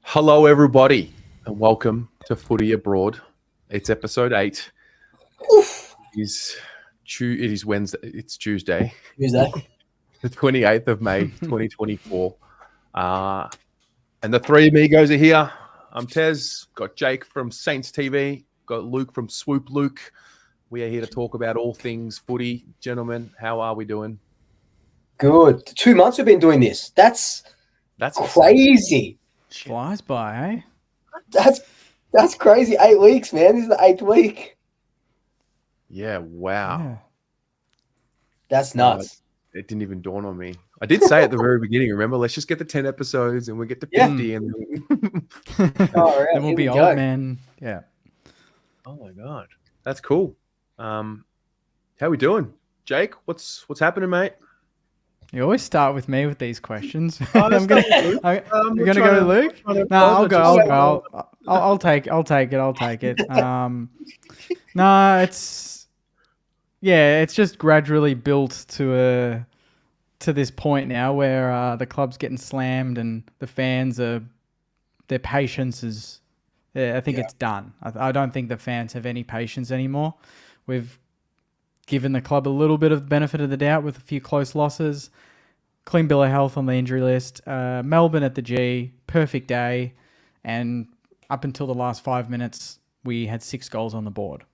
Hello, everybody, and welcome to Footy Abroad. It's episode 8. Oof. It is Wednesday. It's Tuesday, Tuesday. the 28th of May, 2024. And the three amigos are here. I'm Tez. Got Jake from Saints TV. Got Luke from Swoop Luke. We are here to talk about all things footy. Gentlemen, how are we doing? Good. 2 months we've been doing this. That's crazy. Flies by, eh? That's crazy. 8 weeks, man. This is the 8th week. Yeah, wow. Yeah. That's nuts. It didn't even dawn on me. I did say at the very beginning, remember, let's just get to 10 episodes and we'll get to 50. And then we'll be old, man. Yeah. Oh, my God. That's cool. How we doing? Jake, what's happening, mate? You always start with me with these questions. Oh, I'm gonna go to Luke. No, I'll take it. No, it's just gradually built to this point now where the club's getting slammed and the fans their patience is. I think it's done. I don't think the fans have any patience anymore. We've given the club a little bit of benefit of the doubt with a few close losses. Clean bill of health on the injury list. Melbourne at the G, perfect day. And up until the last 5 minutes, we had 6 goals on the board.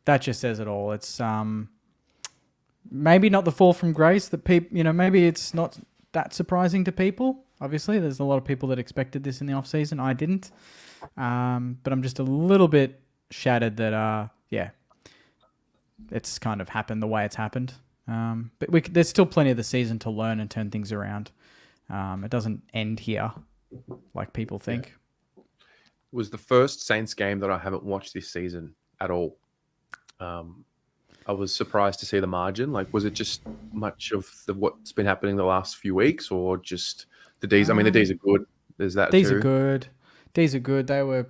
That just says it all. It's maybe not the fall from grace that people, maybe it's not that surprising to people. Obviously, there's a lot of people that expected this in the off season. I didn't. But I'm just a little bit shattered that, it's kind of happened the way it's happened. But there's still plenty of the season to learn and turn things around. It doesn't end here like people think. It was the first Saints game that I haven't watched this season at all. I was surprised to see the margin. Like, was it just much of what's been happening the last few weeks, or just the Ds? I mean, the Ds are good. There's that Ds too. are good. Ds are good. They were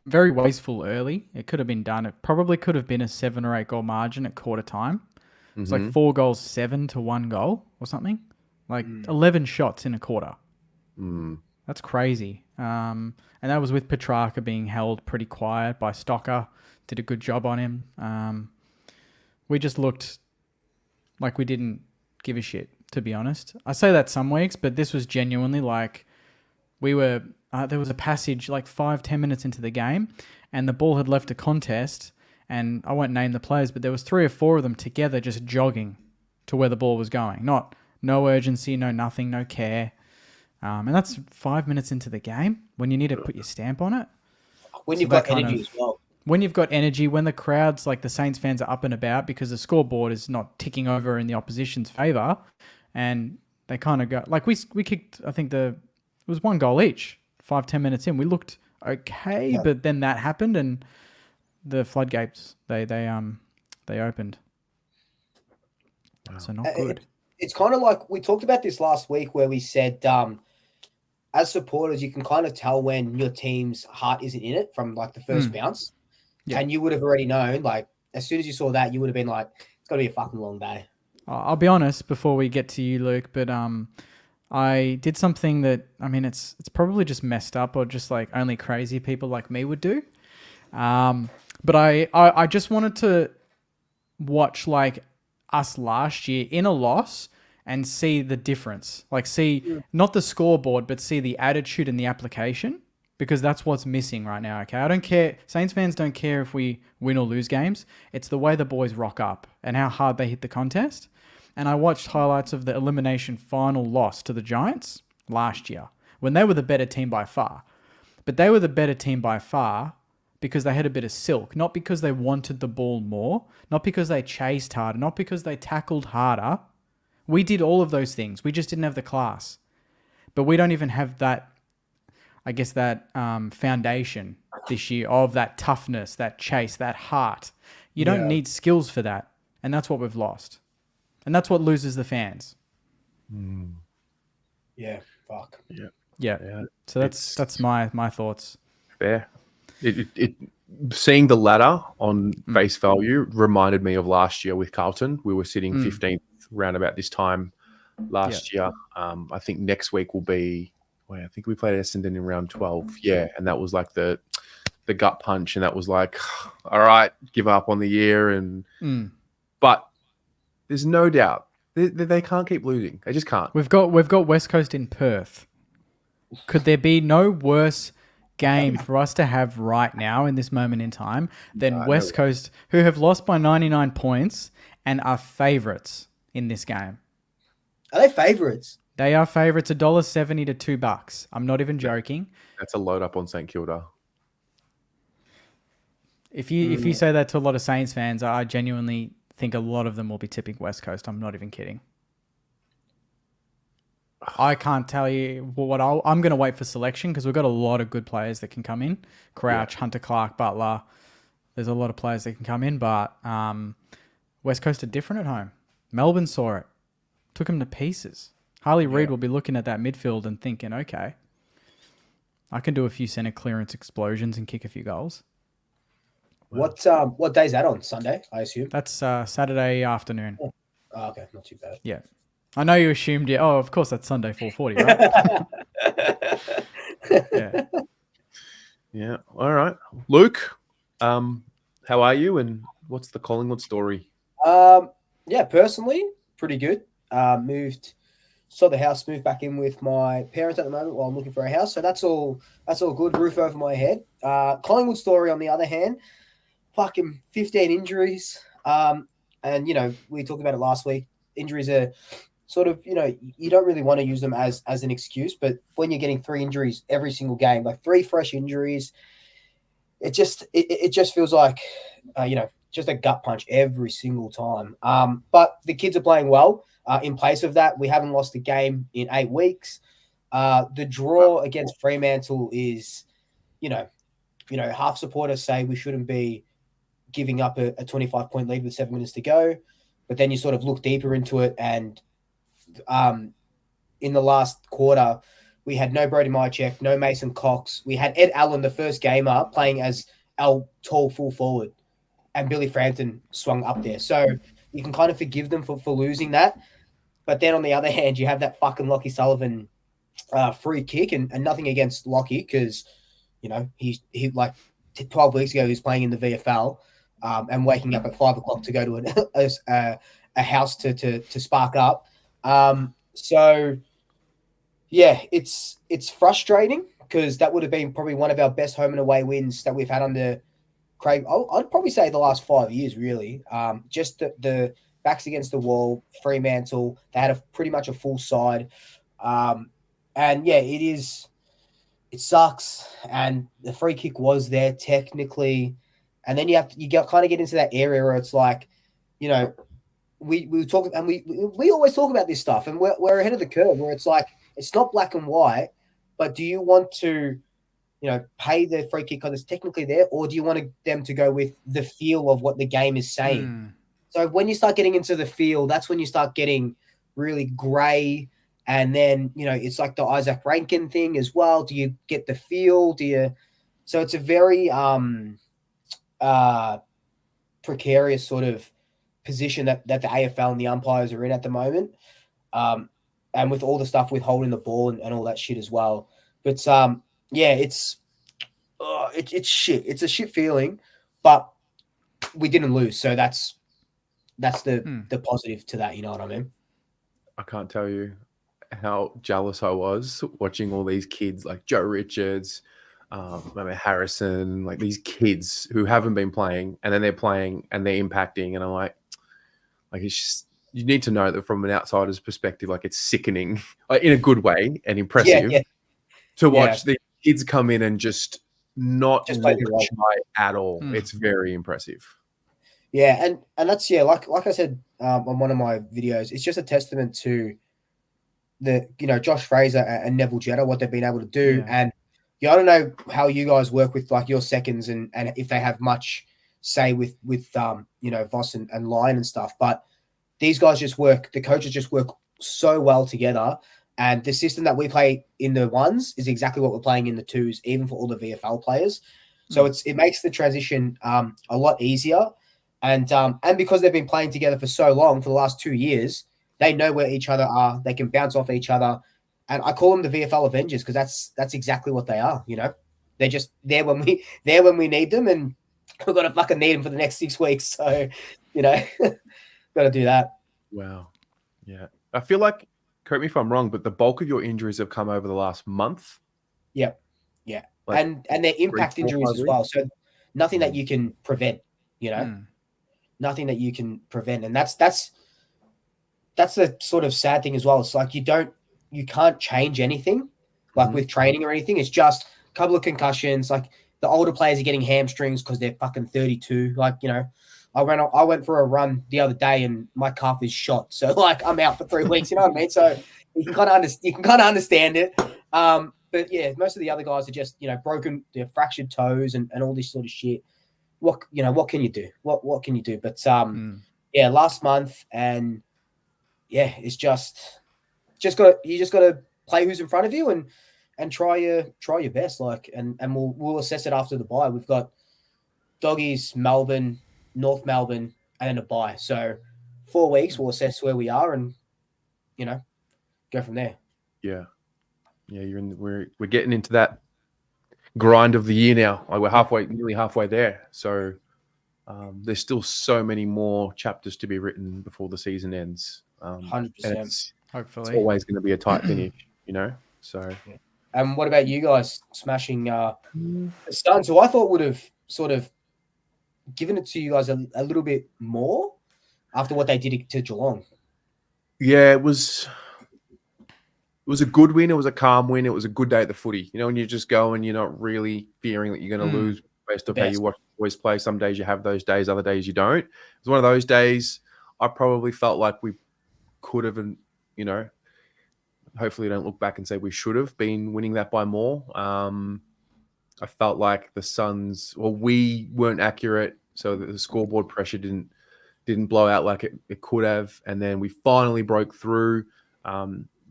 very wasteful early. It could have been done. It probably could have been a 7 or 8 goal margin at quarter time. It's like 4 goals, 7 to 1 goal or something. Like 11 shots in a quarter. That's crazy. And that was with Petrarca being held pretty quiet by Stocker. Did a good job on him. We just looked like we didn't give a shit, to be honest. I say that some weeks, but this was genuinely like we were... there was a passage like 5-10 minutes into the game and the ball had left a contest, and I won't name the players, but there was 3 or 4 of them together just jogging to where the ball was going. No urgency, no nothing, no care. And that's 5 minutes into the game when you need to put your stamp on it. When you've got energy as well. When you've got energy, when the crowds, like the Saints fans, are up and about because the scoreboard is not ticking over in the opposition's favour, and they kind of go... Like we kicked, I think it was 1 goal each, 5-10 minutes in. We looked okay, but then that happened and the floodgates, they opened. Wow. So not good. It's kind of like we talked about this last week where we said, as supporters, you can kind of tell when your team's heart isn't in it from like the first bounce. Yeah. And you would have already known, like, as soon as you saw that, you would have been like, it's got to be a fucking long day. I'll be honest before we get to you, Luke, but I did something that, I mean, it's probably just messed up or just like only crazy people like me would do. But I just wanted to watch like us last year in a loss and see the difference. Like not the scoreboard, but see the attitude and the application, because that's what's missing right now, okay? I don't care. Saints fans don't care if we win or lose games. It's the way the boys rock up and how hard they hit the contest. And I watched highlights of the elimination final loss to the Giants last year when they were the better team by far. But they were the better team by far because they had a bit of silk, not because they wanted the ball more, not because they chased harder, not because they tackled harder. We did all of those things. We just didn't have the class. But we don't even have that, I guess, that foundation this year of that toughness, that chase, that heart. You don't need skills for that. And that's what we've lost. And that's what loses the fans. Yeah, fuck. Yeah. So that's my thoughts. Fair. Seeing the ladder on face value reminded me of last year with Carlton. We were sitting 15th round about this time last year. I think next week will be Wait, I think we played Essendon in round 12. Yeah, and that was like the gut punch, and that was like, all right, give up on the year. And but there's no doubt they can't keep losing. They just can't. We've got West Coast in Perth. Could there be no worse game for us to have right now in this moment in time than West Coast, who have lost by 99 points and are favourites in this game? Are they favourites? They are favourites $1.70 to $2. I'm not even joking. That's a load up on St Kilda. If you say that to a lot of Saints fans, I genuinely think a lot of them will be tipping West Coast. I'm not even kidding. I can't tell you what I'm going to wait for selection because we've got a lot of good players that can come in. Crouch, Hunter Clark, Butler. There's a lot of players that can come in, but West Coast are different at home. Melbourne saw it. Took them to pieces. Harley Reid will be looking at that midfield and thinking, okay, I can do a few centre clearance explosions and kick a few goals. What day is that on? Sunday, I assume? That's Saturday afternoon. Oh, okay, not too bad. Yeah. I know you assumed, oh, of course, that's Sunday 4:40, right? Yeah. Yeah. All right. Luke, how are you and what's the Collingwood story? Yeah, personally, pretty good. Sold the house, moved back in with my parents at the moment while I'm looking for a house. So that's all good. Roof over my head. Collingwood story, on the other hand, fucking 15 injuries. And, we talked about it last week. Injuries are sort of, you don't really want to use them as an excuse, but when you're getting 3 injuries every single game, like 3 fresh injuries, it just feels like, just a gut punch every single time. But the kids are playing well. In place of that, we haven't lost a game in 8 weeks. The draw against Fremantle is, half supporters say we shouldn't be giving up a 25-point lead with 7 minutes to go. But then you sort of look deeper into it, and in the last quarter, we had no Brody Myercheck, no Mason Cox. We had Ed Allen, the first gamer, playing as our tall full forward, and Billy Frampton swung up there. So you can kind of forgive them for losing that. But then on the other hand, you have that fucking Lockie Sullivan free kick, and nothing against Lockie because, he like 12 weeks ago he was playing in the VFL and waking up at 5 o'clock to go to a house to spark up. So yeah, it's frustrating because that would have been probably one of our best home and away wins that we've had under Craig. I'd probably say the last 5 years, really. Just the backs against the wall, Fremantle, they had pretty much a full side. And yeah, it sucks. And the free kick was there technically. And then you kind of get into that area where it's like, we talk, and we always talk about this stuff, and we're ahead of the curve where it's like, it's not black and white, but do you want to, pay the free kick because it's technically there, or do you want them to go with the feel of what the game is saying? So when you start getting into the feel, that's when you start getting really grey. And then, it's like the Isaac Rankin thing as well. Do you get the feel? So it's a very precarious sort of position that the AFL and the umpires are in at the moment. And with all the stuff with holding the ball and all that shit as well. But yeah, it's shit. It's a shit feeling, but we didn't lose. So that's the positive to that. You know what I mean? I can't tell you how jealous I was watching all these kids like Joe Richards, Harrison, like these kids who haven't been playing, and then they're playing and they're impacting, and I'm like it's just, you need to know that from an outsider's perspective, like it's sickening, like in a good way and impressive to watch the kids come in and just not look shy at all. It's very impressive. Yeah, and that's like I said on one of my videos, it's just a testament to the Josh Fraser and Neville Jetta, what they've been able to do. And I don't know how you guys work with like your seconds and if they have much say with Voss and Lyon and stuff, but these guys the coaches just work so well together, and the system that we play in the ones is exactly what we're playing in the twos, even for all the VFL players. So it makes the transition a lot easier. And because they've been playing together for so long, for the last 2 years, they know where each other are. They can bounce off each other. And I call them the VFL Avengers because that's exactly what they are. You know, they're just there when we need them, and we're gonna fucking need them for the next 6 weeks. So, you know, got to do that. Wow. Yeah. I feel like, correct me if I'm wrong, but the bulk of your injuries have come over the last month. Yep. Yeah. Like and they're impact 3, 4, injuries 5 as well. weeks? So nothing that you can prevent, you know, nothing that you can prevent. And that's the sort of sad thing as well. It's like you can't change anything like with training or anything. It's just a couple of concussions. Like the older players are getting hamstrings because they're fucking 32. Like, you know, I went for a run the other day and my calf is shot. So like I'm out for 3 weeks, you know what I mean? So you can kind of understand it. But yeah, most of the other guys are just, you know, broken, they're fractured toes and all this sort of shit. What can you do? What can you do? But yeah, last month, and yeah, it's you just got to play who's in front of you and try your best. Like, and we'll assess it after the bye. We've got Doggies, Melbourne, North Melbourne, and then a bye. So 4 weeks, we'll assess where we are and, you know, go from there. Yeah. Yeah, we're getting into that grind of the year now. Like we're nearly halfway there. So there's still so many more chapters to be written before the season ends. 100%. Hopefully, it's always going to be a tight finish, you know. So, and what about you guys smashing the Suns, who I thought would have sort of given it to you guys a little bit more after what they did to Geelong? Yeah, it was a good win. It was a calm win. It was a good day at the footy. You know, when you just go and you're not really fearing that you're going to lose based off how you watch the boys play. Some days you have those days, other days you don't. It was one of those days I probably felt like we could have, and, you know, hopefully don't look back and say we should have been winning that by more. I felt like the Suns, well, we weren't accurate, so the scoreboard pressure didn't blow out like it could have, and then we finally broke through.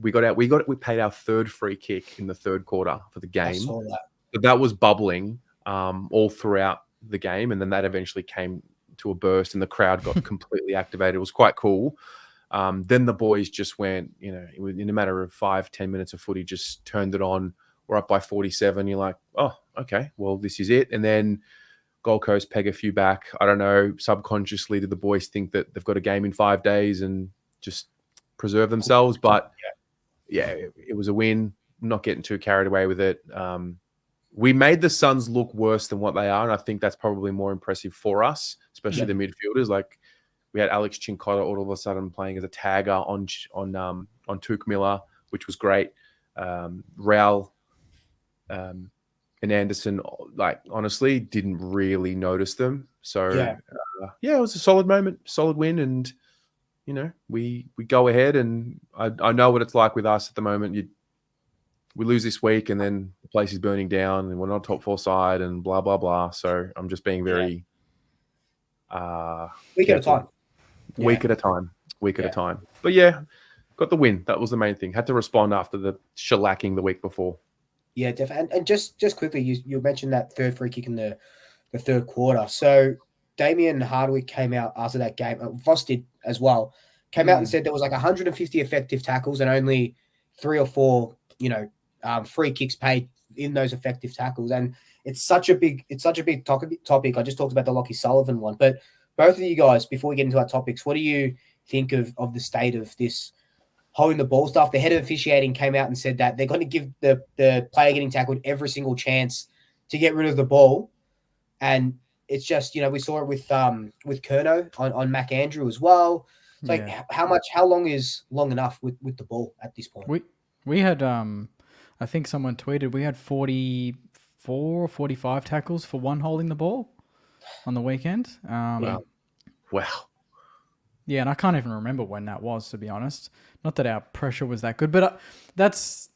We paid our third free kick in the third quarter for the game. I saw that. But that was bubbling all throughout the game, and then that eventually came to a burst, and the crowd got completely activated. It was quite cool. Then the boys just went, you know, in a matter of 5-10 minutes of footy, just turned it on. We're up by 47. You're like, oh, okay, well, this is it. And then Gold Coast peg a few back. I don't know, subconsciously, did the boys think that they've got a game in 5 days and just preserve themselves? But yeah, it was a win. I'm not getting too carried away with it. We made the Suns look worse than what they are, and I think that's probably more impressive for us, especially the midfielders. Like, we had Alex Chincotta all of a sudden playing as a tagger on Touk Miller, which was great. Raul and Anderson, like, honestly, didn't really notice them. So it was a solid moment, solid win, and you know, we go ahead, and I know what it's like with us at the moment. We lose this week, and then the place is burning down, and we're not top 4 side, and blah blah blah. So I'm just being very week at a time. Week at a time. But yeah, got the win. That was the main thing. Had to respond after the shellacking the week before. Yeah, definitely. And just quickly, you mentioned that third free kick in the third quarter. So Damien Hardwick came out after that game. Voss did as well. Came out and said there was like 150 effective tackles and only 3 or 4, you know, free kicks paid in those effective tackles. And it's such a big topic. I just talked about the Lockie Sullivan one, but both of you guys, before we get into our topics, what do you think of the state of this holding the ball stuff? The head of officiating came out and said that they're going to give the player getting tackled every single chance to get rid of the ball. And it's just, you know, we saw it with Curnow on Mac Andrew as well. It's like, how long is long enough with the ball at this point? We had, I think someone tweeted, we had 44 or 45 tackles for one holding the ball on the weekend. Wow. Yeah, and I can't even remember when that was, to be honest. Not that our pressure was that good, but that's...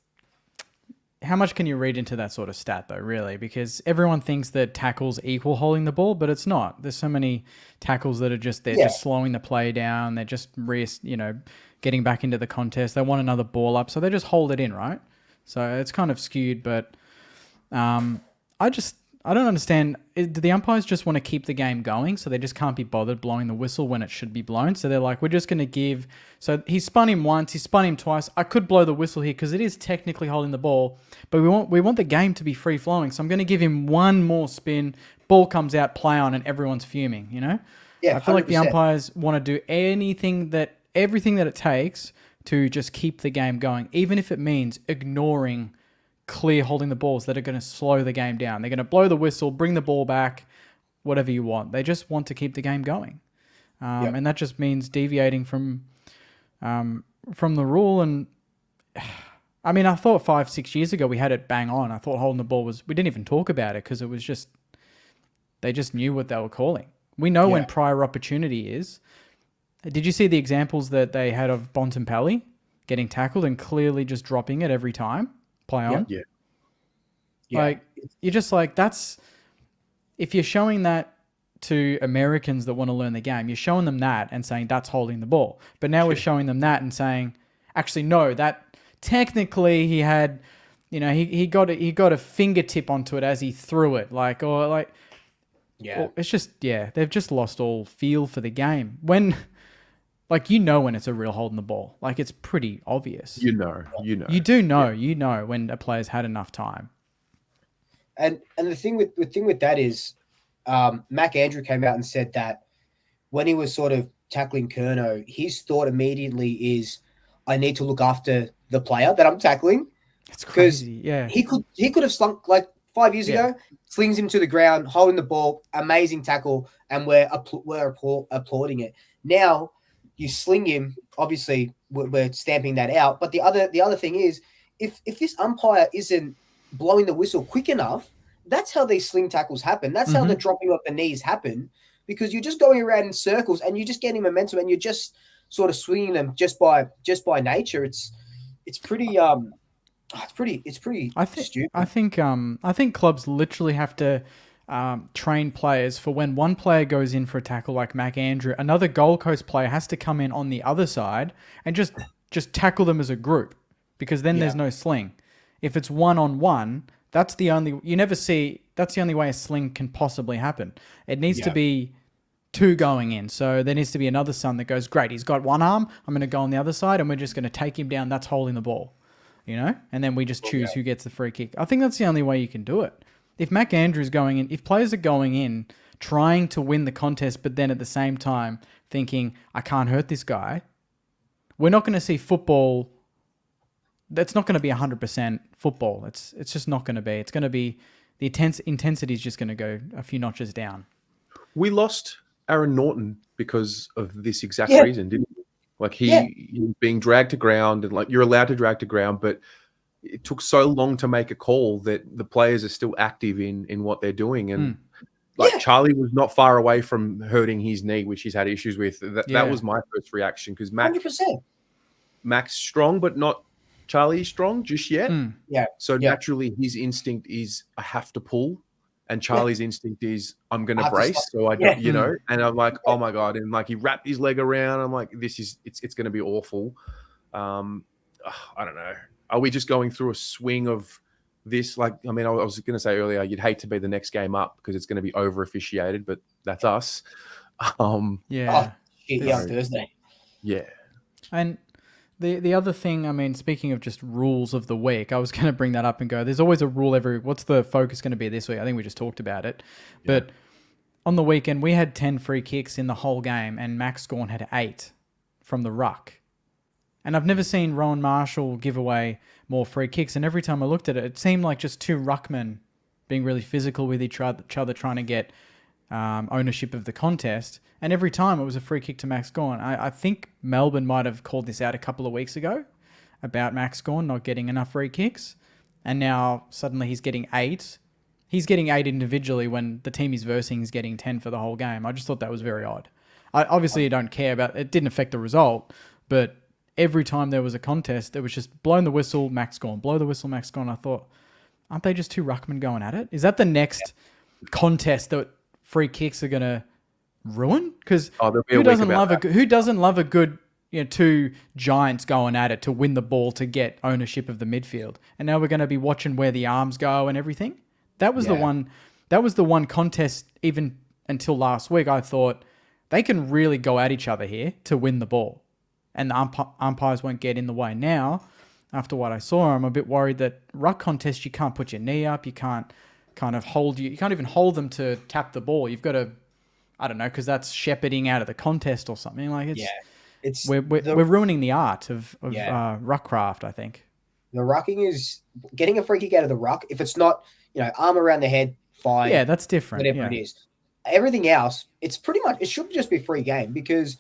How much can you read into that sort of stat, though, really? Because everyone thinks that tackles equal holding the ball, but it's not. There's so many tackles that are just just slowing the play down. They're just getting back into the contest. They want another ball up, so they just hold it in, right? So it's kind of skewed, but I I don't understand. Do the umpires just want to keep the game going, so they just can't be bothered blowing the whistle when it should be blown? So they're like, we're just going to give... So he spun him once, he spun him twice. I could blow the whistle here because it is technically holding the ball, but we want the game to be free-flowing. So I'm going to give him one more spin, ball comes out, play on, and everyone's fuming, you know? Yeah, I feel like the 100%. umpires want to do everything that it takes to just keep the game going, even if it means ignoring clear holding the balls that are going to slow the game down. They're going to blow the whistle, bring the ball back, whatever you want. They just want to keep the game going. And that just means deviating from the rule. And I mean, I thought 5-6 years ago we had it bang on. I thought holding the ball we didn't even talk about it because it was just, they just knew what they were calling. We know when prior opportunity is. Did you see the examples that they had of Bontempelli getting tackled and clearly just dropping it every time? Play on. Yeah. Like, you're just like, that's... If you're showing that to Americans that want to learn the game, you're showing them that and saying that's holding the ball. But now we're showing them that and saying, actually, no, that technically he had, you know, he got a fingertip onto it as he threw it. It's just, they've just lost all feel for the game. When... Like, you know when it's a real holding the ball. Like, it's pretty obvious. You know. You do know. Yeah. You know when a player's had enough time. And the thing with that is, Mac Andrew came out and said that when he was sort of tackling Curnow, his thought immediately is, I need to look after the player that I'm tackling. It's crazy. Yeah. He could have slunk like 5 years ago, slings him to the ground, holding the ball, amazing tackle, and we're applauding it. Now, you sling him, obviously we're stamping that out. But the other thing is, if this umpire isn't blowing the whistle quick enough, that's how these sling tackles happen. That's how the dropping of the knees happen, because you're just going around in circles and you're just getting momentum and you're just sort of swinging them just by nature. It's pretty stupid. I think clubs literally have to train players for when one player goes in for a tackle like Mac Andrew, another Gold Coast player has to come in on the other side and just tackle them as a group, because then there's no sling. If it's 1-on-1, that's the only way a sling can possibly happen. It needs to be two going in. So there needs to be another son that goes, great, he's got one arm, I'm going to go on the other side and we're just going to take him down. That's holding the ball, you know? And then we just choose who gets the free kick. I think that's the only way you can do it. If Mac Andrews going in, if players are going in trying to win the contest, but then at the same time thinking, I can't hurt this guy, we're not going to see football. That's not going to be 100% football. It's just not going to be. It's going to be, the intensity is just going to go a few notches down. We lost Aaron Norton because of this exact reason, didn't we? Like he was being dragged to ground, and like you're allowed to drag to ground, but it took so long to make a call that the players are still active in what they're doing. And Charlie was not far away from hurting his knee, which he's had issues with. That was my first reaction, because 100%. Mac's strong, but not Charlie strong just yet. So naturally his instinct is, I have to pull. And Charlie's instinct is, I'm going to brace. So I don't, you know, and I'm like, oh my God. And like, he wrapped his leg around. I'm like, it's going to be awful. I don't know. Are we just going through a swing of this? Like, I mean, I was going to say earlier, you'd hate to be the next game up because it's going to be over officiated, but that's us. On Thursday. Yeah. And the other thing, I mean, speaking of just rules of the week, I was going to bring that up and go, there's always a rule what's the focus going to be this week? I think we just talked about it. Yeah. But on the weekend, we had 10 free kicks in the whole game and Max Gawn had 8 from the ruck. And I've never seen Rowan Marshall give away more free kicks. And every time I looked at it, it seemed like just two ruckmen being really physical with each other, trying to get ownership of the contest. And every time it was a free kick to Max Gawn. I think Melbourne might have called this out a couple of weeks ago about Max Gawn not getting enough free kicks. And now suddenly he's getting 8. He's getting 8 individually when the team he's versing is getting 10 for the whole game. I just thought that was very odd. I don't care about it. It didn't affect the result, but every time there was a contest, it was just blowing the whistle, Max Gawn, blow the whistle, Max Gawn. I thought, aren't they just two ruckmen going at it? Is that the next contest that free kicks are going to ruin? Because who doesn't love a good, you know, two giants going at it to win the ball to get ownership of the midfield? And now we're going to be watching where the arms go and everything. That was the one that was the one contest, even until last week, I thought they can really go at each other here to win the ball. And the umpires won't get in the way. Now, after what I saw, I'm a bit worried that ruck contest, you can't put your knee up. You can't kind of you can't even hold them to tap the ball. You've got to, I don't know, because that's shepherding out of the contest or something. Like we're ruining the art of ruck craft, I think. The rucking is getting a free kick out of the ruck. If it's not, arm around the head, fine. Yeah, that's different. Whatever it is. Everything else, it's pretty much, it should just be free game because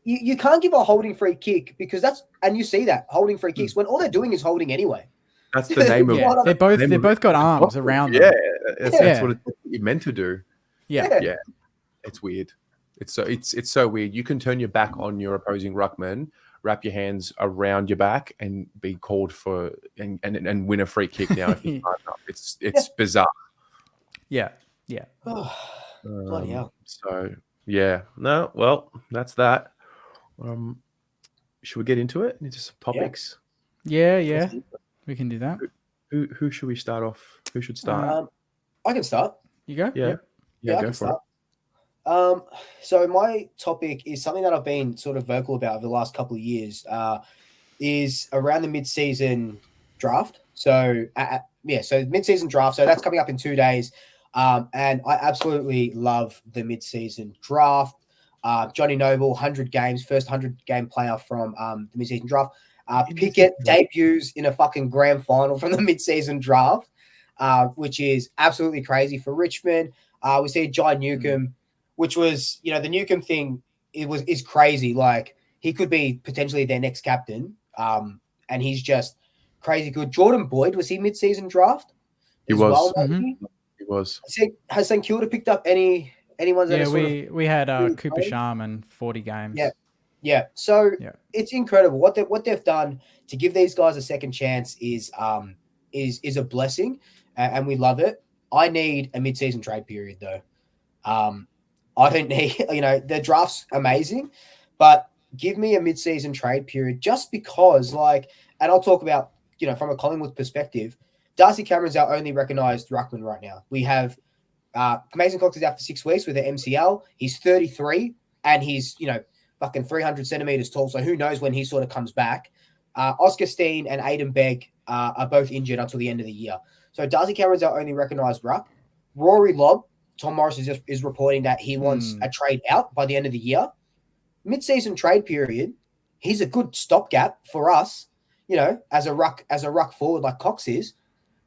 you can't give a holding free kick because and you see that holding free kicks when all they're doing is holding anyway. That's the name of it. They're both got arms around them. Yeah, that's what you're meant to do. Yeah. It's weird. It's so weird. You can turn your back on your opposing ruckman, wrap your hands around your back, and be called for and win a free kick. Now, if you can't up, it's bizarre. Yeah. Bloody hell. So no. Well, that's that. Should we get into it? Into some topics. Yeah. We can do that. Who should we start off? Who should start? I can start. You go. Yeah. I can start. So my topic is something that I've been sort of vocal about over the last couple of years. Is around the mid-season draft. So so mid-season draft. So that's coming up in 2 days. And I absolutely love the mid-season draft. Johnny Noble, 100 games, first 100-game player from the mid-season draft. Pickett debuts in a fucking grand final from the mid-season draft, which is absolutely crazy for Richmond. We see John Newcomb, which was, the Newcomb thing, is crazy. Like, he could be potentially their next captain, and he's just crazy good. Jordan Boyd, was he mid-season draft? He was. Well, he was. Has St Kilda picked up anyone? Yeah, we had Cooper Sharman, 40 games. Yeah. So it's incredible what they've done to give these guys a second chance is a blessing, and we love it. I need a mid-season trade period though. I don't need, the draft's amazing, but give me a mid-season trade period just because, and I'll talk about, from a Collingwood perspective, Darcy Cameron's our only recognised ruckman right now. We have Mason Cox is out for 6 weeks with an MCL. He's 33 and he's, fucking 300 centimeters tall. So who knows when he sort of comes back. Oscar Steen and Aiden Begg are both injured until the end of the year. So Darcy Cameron's our only recognised ruck. Rory Lobb, Tom Morris is reporting that he wants a trade out by the end of the year. Mid-season trade period, he's a good stopgap for us, as a ruck forward like Cox is,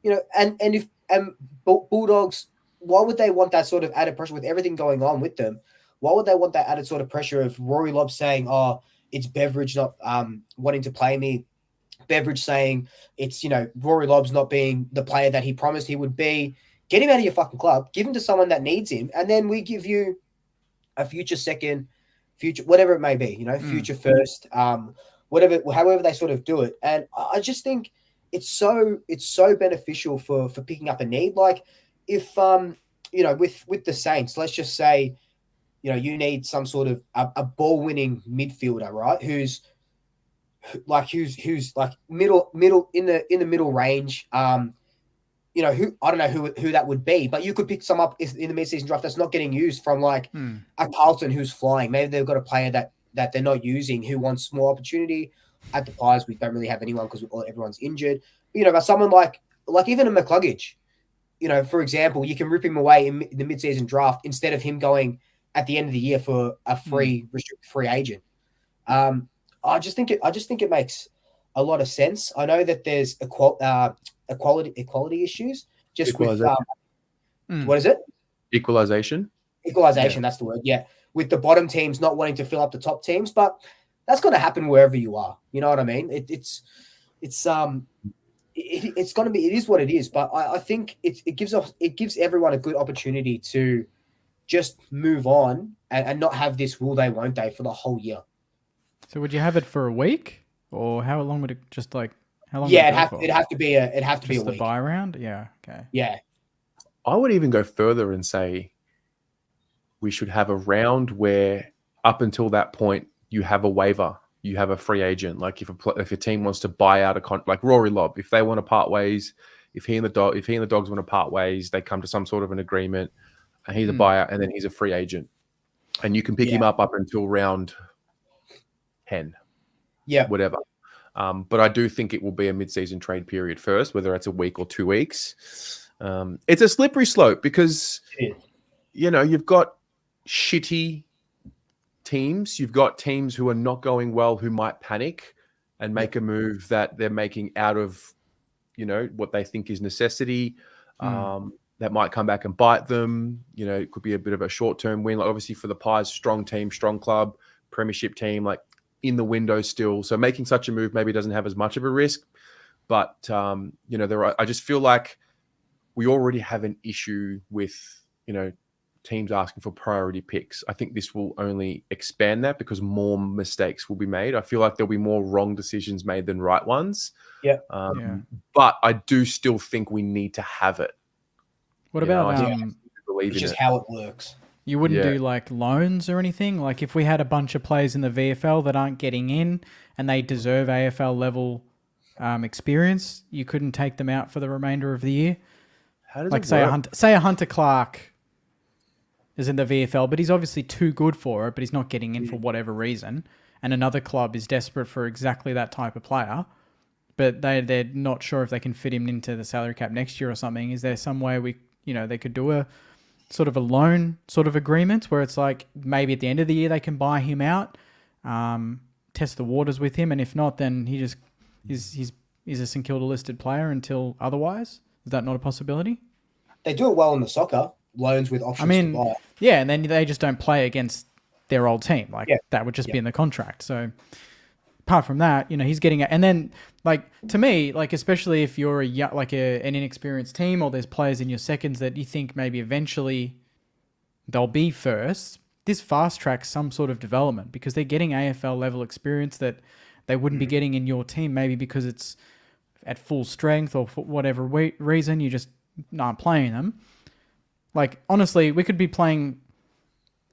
and Bulldogs, why would they want that sort of added pressure with everything going on with them? Why would they want that added sort of pressure of Rory Lobb saying, "Oh, it's Beveridge not wanting to play me"? Beveridge saying it's, Rory Lobb's not being the player that he promised he would be. Get him out of your fucking club. Give him to someone that needs him, and then we give you a future second, future whatever it may be. Future first, however they sort of do it. And I just think it's so beneficial for picking up a need. Like if with the Saints, let's just say, you need some sort of a ball winning midfielder, right? Who's middle in the middle range. Who I don't know who that would be, but you could pick some up in the mid-season draft that's not getting used from a Carlton who's flying. Maybe they've got a player that they're not using who wants more opportunity. At the Pies, we don't really have anyone because everyone's injured. But someone like even a McCluggage, for example, you can rip him away in the mid-season draft instead of him going at the end of the year for a restricted free agent. I just think it makes a lot of sense. I know that there's equality issues just with what is it? Equalization. That's the word. Yeah, with the bottom teams not wanting to fill up the top teams, but that's going to happen wherever you are. You know what I mean? It is what it is. But I think it gives everyone a good opportunity to just move on and not have this will they won't they for the whole year. So would you have it for a week, or how long would it how long? Yeah, it'd have to be a week. The buy round. Yeah. Okay. Yeah. I would even go further and say we should have a round where up until that point you have a waiver, you have a free agent. Like if a team wants to buy out like Rory Lobb, if they want to part ways, If he and the Dogs want to part ways, they come to some sort of an agreement, and he's a buyout, and then he's a free agent, and you can pick him up until round 10, whatever. But I do think it will be a mid-season trade period first, whether it's a week or 2 weeks. It's a slippery slope because you've got shitty teams. You've got teams who are not going well who might panic and make a move that they're making out of, what they think is necessity. That might come back and bite them. It could be a bit of a short-term win. Like obviously for the Pies, strong team, strong club, premiership team, like in the window still. So making such a move maybe doesn't have as much of a risk. But, I just feel like we already have an issue with, teams asking for priority picks. I think this will only expand that because more mistakes will be made. I feel like there'll be more wrong decisions made than right ones. But I do still think we need to have it. What about which is how it works? You wouldn't do like loans or anything? Like if we had a bunch of players in the VFL that aren't getting in and they deserve AFL level experience, you couldn't take them out for the remainder of the year? How does like it say work? a Hunter Clark is in the VFL, but he's obviously too good for it, but he's not getting in for whatever reason. And another club is desperate for exactly that type of player, but they're not sure if they can fit him into the salary cap next year or something. Is there some way they could do a sort of a loan sort of agreement where it's like maybe at the end of the year they can buy him out, test the waters with him, and if not, then he just he's a St Kilda listed player until otherwise? Is that not a possibility? They do it well in the soccer. Loans with options to buy. Yeah, and then they just don't play against their old team. That would just be in the contract. So apart from that, he's getting it. And then, to me, especially if you're an inexperienced team or there's players in your seconds that you think maybe eventually they'll be first, this fast tracks some sort of development because they're getting AFL level experience that they wouldn't be getting in your team, maybe because it's at full strength or for whatever reason you just aren't playing them. Honestly, we could be playing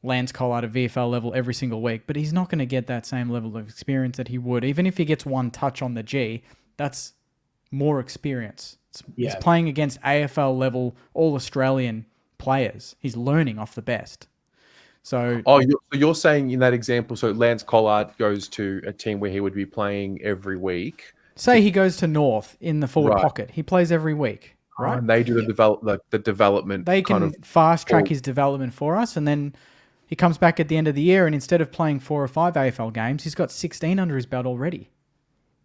Lance Collard at VFL level every single week, but he's not going to get that same level of experience that he would. Even if he gets one touch on the G, that's more experience. He's playing against AFL level All-Australian players. He's learning off the best. So, you're saying in that example, so Lance Collard goes to a team where he would be playing every week. Say he goes to North in the forward pocket. He plays every week. Right, and they do the development. They can fast track his development for us, and then he comes back at the end of the year, and instead of playing 4 or 5 AFL games, he's got 16 under his belt already.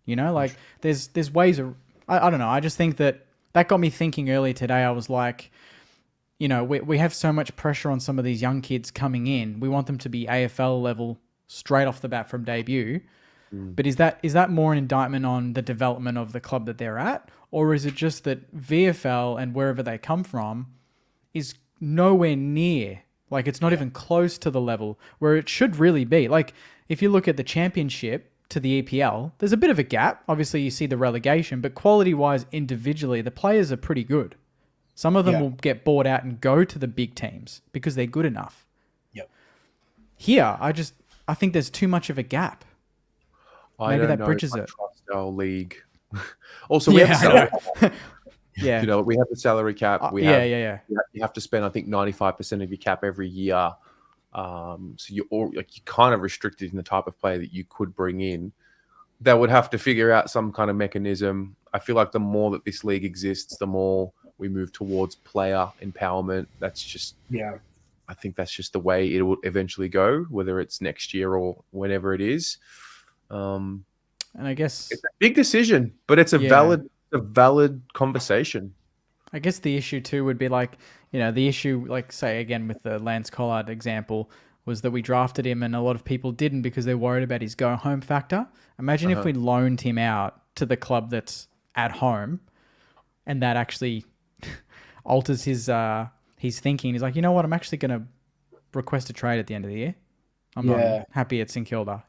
There's ways of I don't know. I just think that got me thinking earlier today. I was like, we have so much pressure on some of these young kids coming in. We want them to be AFL level straight off the bat from debut. But is that more an indictment on the development of the club that they're at? Or is it just that VFL and wherever they come from is nowhere near, it's not even close to the level where it should really be? If you look at the championship to the EPL, there's a bit of a gap. Obviously, you see the relegation, but quality-wise, individually, the players are pretty good. Some of them will get bought out and go to the big teams because they're good enough. Here, I think there's too much of a gap. Maybe that bridges it. Trust our league. Also, we have salary. We have the salary cap. You have to spend, I think, 95% of your cap every year. So you're kind of restricted in the type of player that you could bring in. They would have to figure out some kind of mechanism. I feel like the more that this league exists, the more we move towards player empowerment. That's just I think that's just the way it will eventually go, whether it's next year or whenever it is. And I guess it's a big decision, but it's a valid conversation. I guess the issue too would be the issue, say again with the Lance Collard example, was that we drafted him and a lot of people didn't because they're worried about his go home factor. Imagine if we loaned him out to the club that's at home and that actually alters his thinking. He's like, you know what, I'm actually going to request a trade at the end of the year. I'm not happy at St Kilda,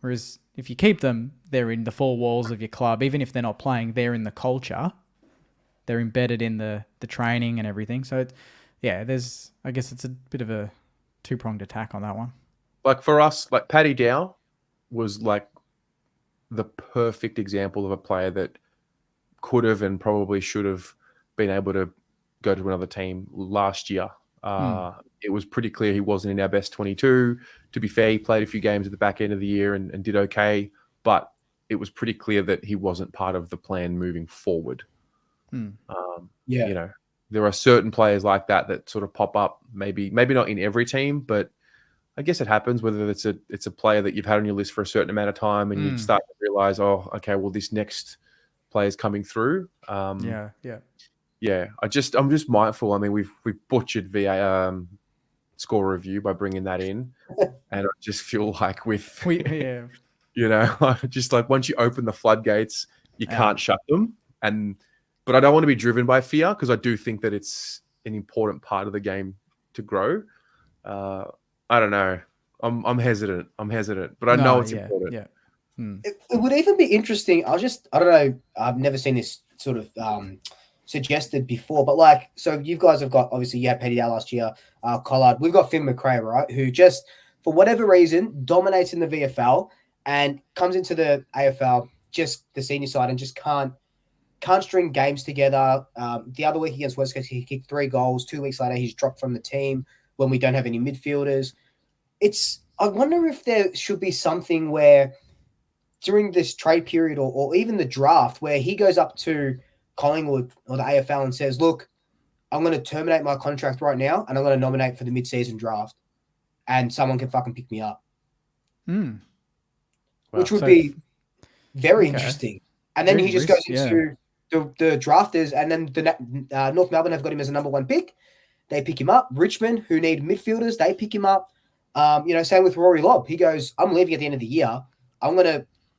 Whereas if you keep them, they're in the 4 walls of your club. Even if they're not playing, they're in the culture. They're embedded in the training and everything. So, I guess it's a bit of a 2-pronged attack on that one. For us, Paddy Dow was the perfect example of a player that could have and probably should have been able to go to another team last year. It was pretty clear he wasn't in our best 22. To be fair, he played a few games at the back end of the year and did okay, but it was pretty clear that he wasn't part of the plan moving forward. You know, there are certain players like that sort of pop up, maybe not in every team, but I guess it happens, whether it's a player that you've had on your list for a certain amount of time and you start to realize, oh, okay, well, this next player is coming through. I'm just mindful. I mean, we've butchered VA score review by bringing that in, and I just feel like you know, just like once you open the floodgates, you can't shut them. But I don't want to be driven by fear because I do think that it's an important part of the game to grow. I don't know. I'm hesitant. But I know it's important. Yeah. It would even be interesting. I don't know. I've never seen this sort of suggested before, but like, so you guys have got, obviously you had Petty Dow last year, Collard. We've got Finn McRae, right? Who just, for whatever reason, dominates in the VFL and comes into the AFL, just the senior side, and just can't string games together. The other week against West Coast, he kicked 3 goals. 2 weeks later, he's dropped from the team when we don't have any midfielders. I wonder if there should be something where during this trade period or even the draft where he goes up to Collingwood or the AFL and says, look, I'm going to terminate my contract right now and I'm going to nominate for the mid-season draft and someone can fucking pick me up. Which would be very interesting. And then he just goes into the drafters, and then the North Melbourne have got him as a number 1 pick. They pick him up. Richmond, who need midfielders, they pick him up. Same with Rory Lobb. He goes, I'm leaving at the end of the year.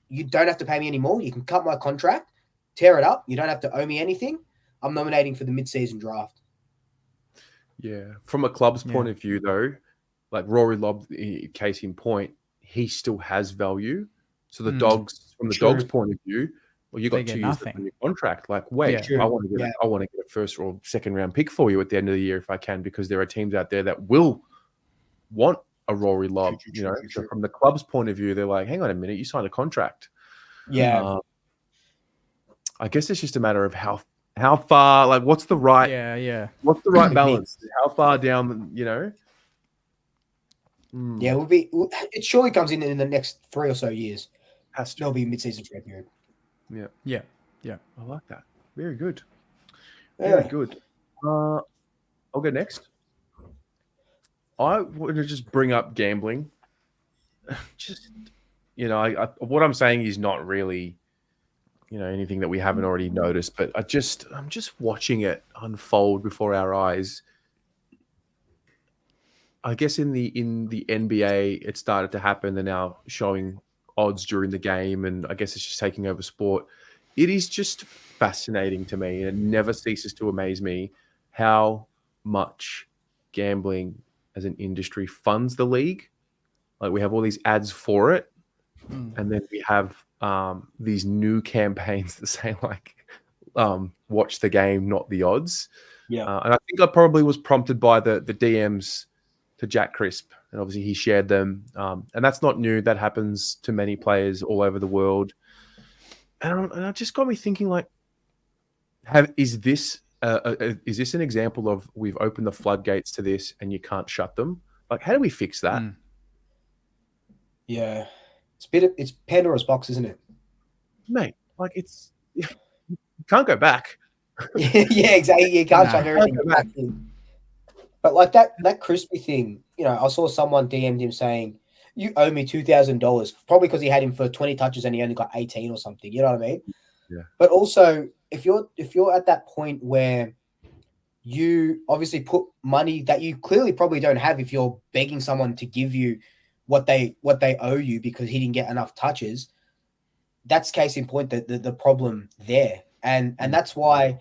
You don't have to pay me anymore. You can cut my contract, tear it up. You don't have to owe me anything. I'm nominating for the mid-season draft. Yeah. From a club's point of view, though, like Rory Lobb, case in point, he still has value. So the Dogs, from the Dogs' point of view, well, you got 2 years on your contract. Like, wait, I want to get a first or second round pick for you at the end of the year if I can, because there are teams out there that will want a Rory Lobb. So from the club's point of view, they're like, hang on a minute, you signed a contract. Yeah. I guess it's just a matter of how far, like, what's the right what's the right balance? How far down, Yeah, it surely comes in the next 3 or so years. There'll be a mid-season trade period. Yeah. I like that. Very good. Very good. I'll go next. I want to just bring up gambling. Just, what I'm saying is not really, anything that we haven't already noticed, but I'm just watching it unfold before our eyes. I guess in the NBA, it started to happen. They're now showing odds during the game, and I guess it's just taking over sport. It is just fascinating to me, and it never ceases to amaze me how much gambling as an industry funds the league. Like, we have all these ads for it, and then we have these new campaigns that say, like, watch the game, not the odds. And I think I probably was prompted by the DMs to Jack Crisp, and obviously he shared them. And that's not new. That happens to many players all over the world. And it just got me thinking, like, is this an example of we've opened the floodgates to this and you can't shut them? Like, how do we fix that? Yeah, it's Pandora's box, isn't it, mate? Like, you can't go back. Yeah, exactly. You can't shut everything back in. But like that crispy thing, I saw someone DM'd him saying, "You owe me $2,000," probably because he had him for 20 touches and he only got 18 or something. You know what I mean? Yeah. But also, if you're at that point where you obviously put money that you clearly probably don't have, if you're begging someone to give you what they owe you because he didn't get enough touches, that's case in point the problem there, and that's why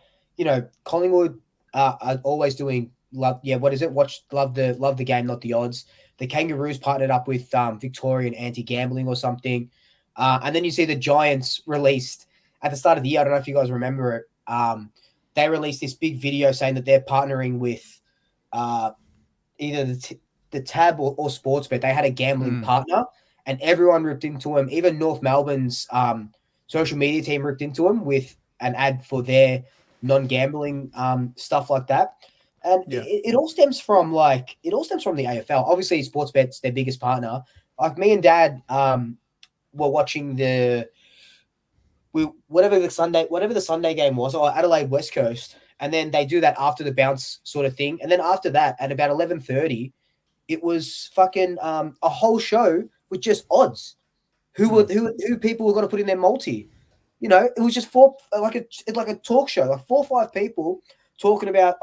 Collingwood are always doing love. Yeah, what is it? Love the game, not the odds. The Kangaroos partnered up with Victorian Anti-Gambling or something, and then you see the Giants released at the start of the year. I don't know if you guys remember it. They released this big video saying that they're partnering with either the Tab or Sportsbet. They had a gambling partner, and everyone ripped into them. Even North Melbourne's social media team ripped into them with an ad for their non-gambling stuff like that. And it all stems from the AFL. Obviously, Sportsbet's their biggest partner. Like me and Dad were watching whatever the Sunday game was, or Adelaide West Coast, and then they do that after the bounce sort of thing. And then after that, at about 11:30, it was fucking a whole show with just odds. Who people were going to put in their multi. You know, it was just like a talk show, like 4 or 5 people talking about,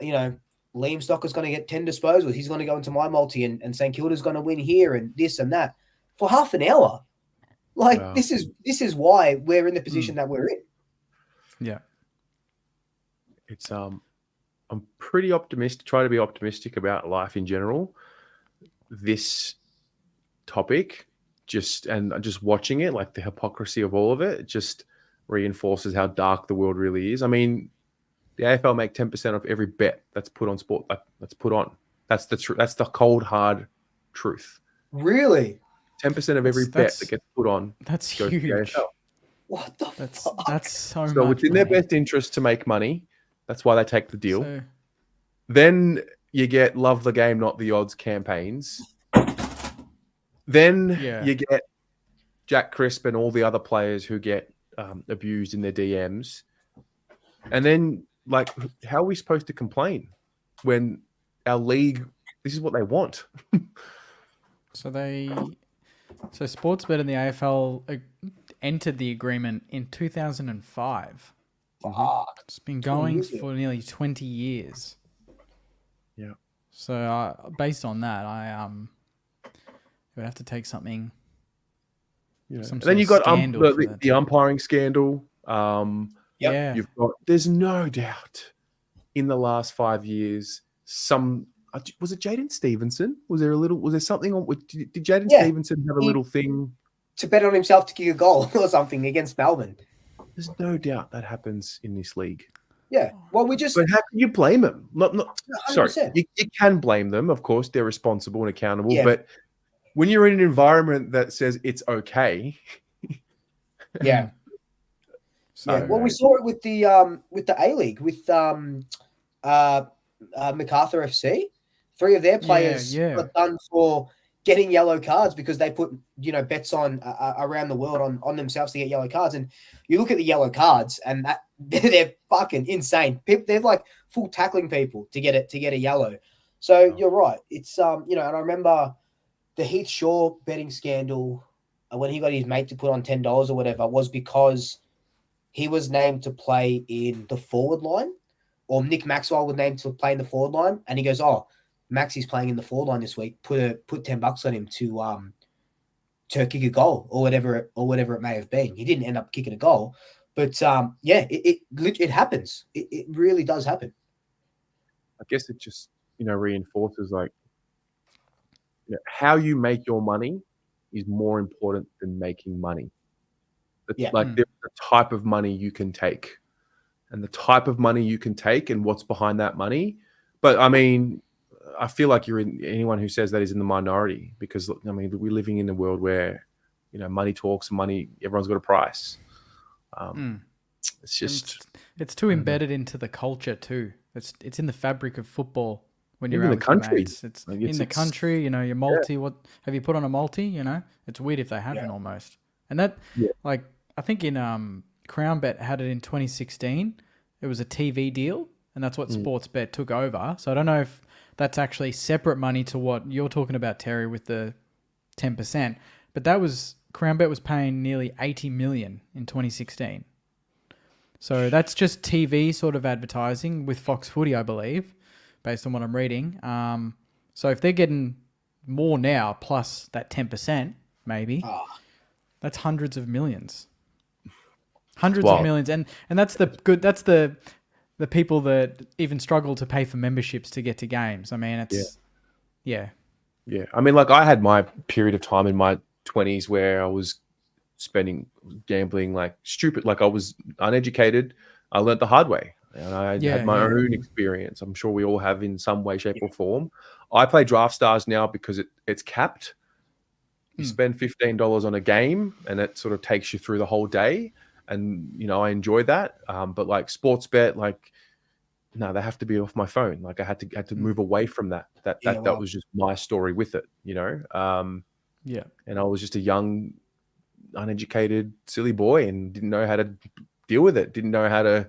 Liam Stocker's going to get 10 disposals. He's going to go into my multi, and St Kilda's going to win here, and this and that for half an hour. Like, wow. This is why we're in the position that we're in. Yeah. It's I'm pretty optimistic, try to be optimistic about life in general. This topic, just watching it, like the hypocrisy of all of it, just reinforces how dark the world really is. I mean, the AFL make 10% of every bet that's put on sport. That's put on. That's the cold hard truth. Really? 10% of every bet that gets put on. That's huge. What the fuck? That's so much. So it's in their best interest to make money. That's why they take the deal. Then you get love the game, not the odds campaigns. Then you get Jack Crisp and all the other players who get abused in their DMs. And then, like, how are we supposed to complain when our league, this is what they want? So Sportsbet and the AFL entered the agreement in 2005. Fuck. It's been going for nearly 20 years. Yeah. So based on that, I would have to take something. Yeah. And then you got the umpiring scandal. You've got. There's no doubt. In the last 5 years, was it Jaden Stevenson? Was there something on? Did Jaden Stevenson have a little thing to bet on himself to kick a goal or something against Melbourne? There's no doubt that happens in this league. Yeah. Well, But how can you blame them? Sorry, 100%. you can blame them. Of course, they're responsible and accountable. Yeah. But when you're in an environment that says it's okay, yeah. Well, we saw it with the A-League with MacArthur FC. 3 of their players got done for getting yellow cards because they put bets on around the world on themselves to get yellow cards. And you look at the yellow cards, and they're fucking insane. They're like full tackling people to get a yellow. So you're right. It's and I remember the Heath Shaw betting scandal when he got his mate to put on $10 or whatever was because he was named to play in the forward line, or Nick Maxwell was named to play in the forward line, and he goes, "Oh, Maxie's playing in the forward line this week. Put $10 on him to kick a goal or whatever it may have been." He didn't end up kicking a goal, but it happens. It really does happen. I guess it just reinforces how you make your money is more important than making money. There's the type of money you can take, and the type of money you can take, and what's behind that money. But I mean, I feel like anyone who says that is in the minority, because I mean, we're living in a world where money talks, and money, everyone's got a price. It's just it's too embedded into the culture too. It's in the fabric of football. When you're in out the country, it's in the country. Your multi. Yeah. What have you put on a multi? It's weird if they haven't almost. And that, I think in Crown Bet had it in 2016. It was a TV deal, and that's what Sportsbet took over. So I don't know if that's actually separate money to what you're talking about, Terry, with the 10%. But that was Crown Bet was paying nearly $80 million in 2016. So that's just TV sort of advertising with Fox Footy, I believe, based on what I'm reading. So if they're getting more now, plus that 10%, maybe, that's hundreds of millions. Hundreds of millions. And that's the people that even struggle to pay for memberships to get to games. I mean, it's yeah. I mean, I had my period of time in my 20s where I was gambling like stupid. I was uneducated. I learned the hard way, and I had my own experience. I'm sure we all have in some way, shape, or form. I play Draft Stars now because it's capped. You spend $15 on a game, and it sort of takes you through the whole day. and I enjoy that. But like sports bet, like no, they have to be off my phone. Like I had to move away from that. That was just my story with it, Yeah. And I was just a young, uneducated, silly boy and didn't know how to deal with it. Didn't know how to,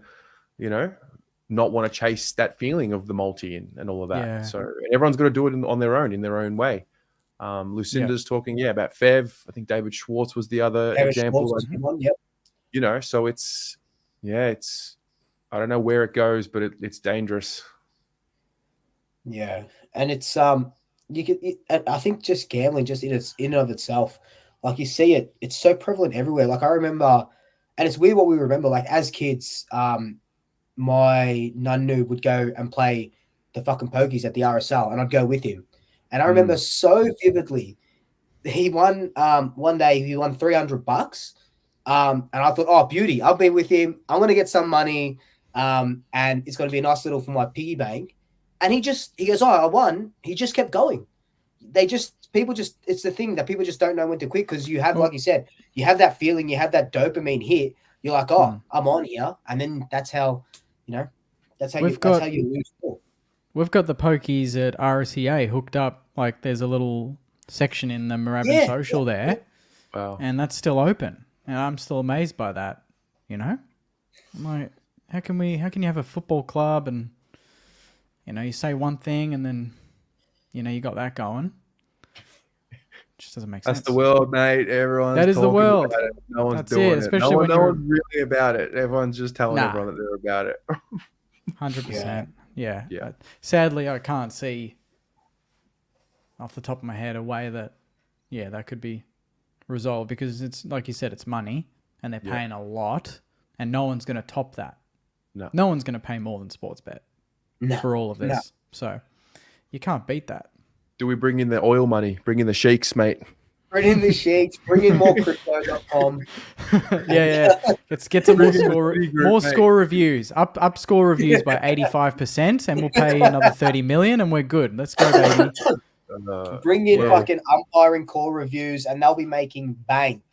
not want to chase that feeling of the multi and all of that. Yeah. So everyone's got to do it on their own way. Lucinda's talking, about Fev. I think David Schwartz was the other example. Yep. So it's, I don't know where it goes, but it's dangerous. Yeah, and it's I think just gambling, just in and of itself, like you see it, it's so prevalent everywhere. Like I remember, and it's weird what we remember. Like as kids, my nunnu would go and play the fucking pokies at the RSL, and I'd go with him. And I remember so vividly, he won one day. He won $300, and I thought, oh beauty, I'll be with him. I'm gonna get some money. And it's going to be a nice little for my piggy bank. And he goes, oh, I won. He just kept going. It's the thing that people just don't know when to quit because you have, like you said, you have that feeling, you have that dopamine hit. You're like, oh, I'm on here. And then that's how you lose. We've got the pokies at RCA hooked up. Like there's a little section in the Moorabbin Social there. Wow. And that's still open. And I'm still amazed by that, I'm like, how can you have a football club and, you say one thing and then, you got that going. It just doesn't make sense. That's the world, mate. Everyone's that is the world. About it. No one's That's doing it. Especially when no one's really about it. Everyone's just telling everyone that they're about it. 100%. Yeah. Sadly, I can't see off the top of my head a way that, that could be resolved because it's like you said, it's money and they're paying a lot and no one's going to top that. No one's going to pay more than Sportsbet for all of this. No. So you can't beat that. Do we bring in the oil money? Bring in the sheiks, mate. Bring in the sheiks. Bring in more crypto.com. Yeah. Let's get some more score reviews. Up score reviews by 85% and we'll pay another 30 million and we're good. Let's go, baby. Bring in fucking umpiring call reviews and they'll be making bank.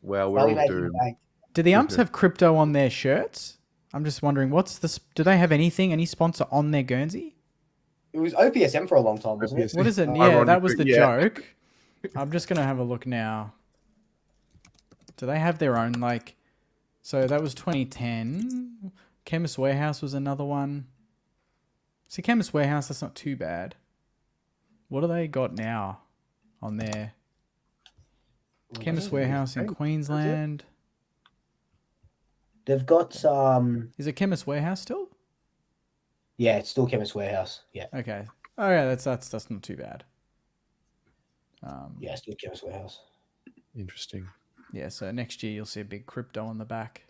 Well, we're all doomed. Do the umps have crypto on their shirts? I'm just wondering, do they have any sponsor on their Guernsey? It was OPSM for a long time, wasn't it? What is it? Yeah, that was the joke. I'm just going to have a look now. Do they have their own, so that was 2010. Chemist Warehouse was another one. See, Chemist Warehouse, that's not too bad. What do they got now on there? Chemist Warehouse in Queensland. They've got Is it Chemist Warehouse still? Yeah, it's still Chemist Warehouse. Yeah. Okay. Oh yeah, that's not too bad. Yeah, still Chemist Warehouse. Interesting. Yeah, so next year you'll see a big crypto on the back.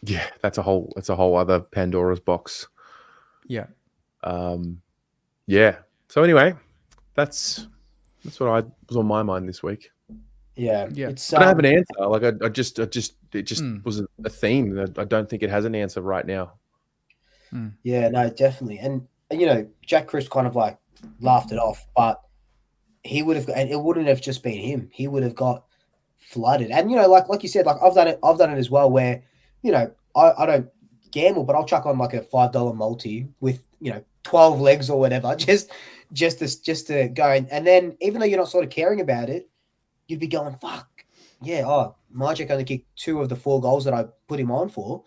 Yeah, that's a whole other Pandora's box. Yeah. Yeah. So anyway, that's what was on my mind this week. Yeah. I don't have an answer. Like it just was a theme. I don't think it has an answer right now. Yeah, no, definitely. And Jack Crisp kind of laughed it off, but he would have, and it wouldn't have just been him. He would have got flooded. And like you said, I've done it as well. Where I don't gamble, but I'll chuck on a $5 multi with 12 legs or whatever, just to go. And then even though you're not sort of caring about it, you'd be going, fuck, yeah, Majek only kicked 2 of the 4 goals that I put him on for.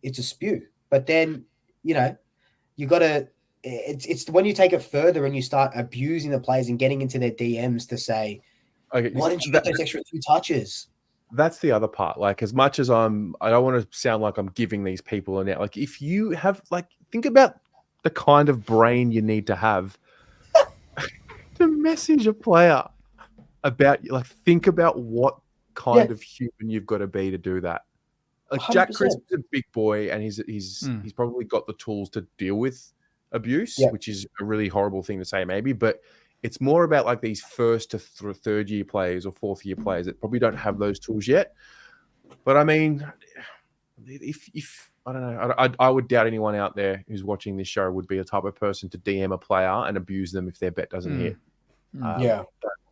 It's a spew. But then, you got to – it's when you take it further and you start abusing the players and getting into their DMs to say, why didn't you get those extra 2 touches? That's the other part. As much as I don't want to sound like I'm giving these people an out. If you have, think about the kind of brain you need to have to message a player about think about what kind of human you've got to be to do that. 100%. Jack Crisp is a big boy and he's probably got the tools to deal with abuse, which is a really horrible thing to say maybe, but it's more about these first to third year players or fourth year players that probably don't have those tools yet. But I mean, if I don't know, I would doubt anyone out there who's watching this show would be a type of person to DM a player and abuse them if their bet doesn't hit.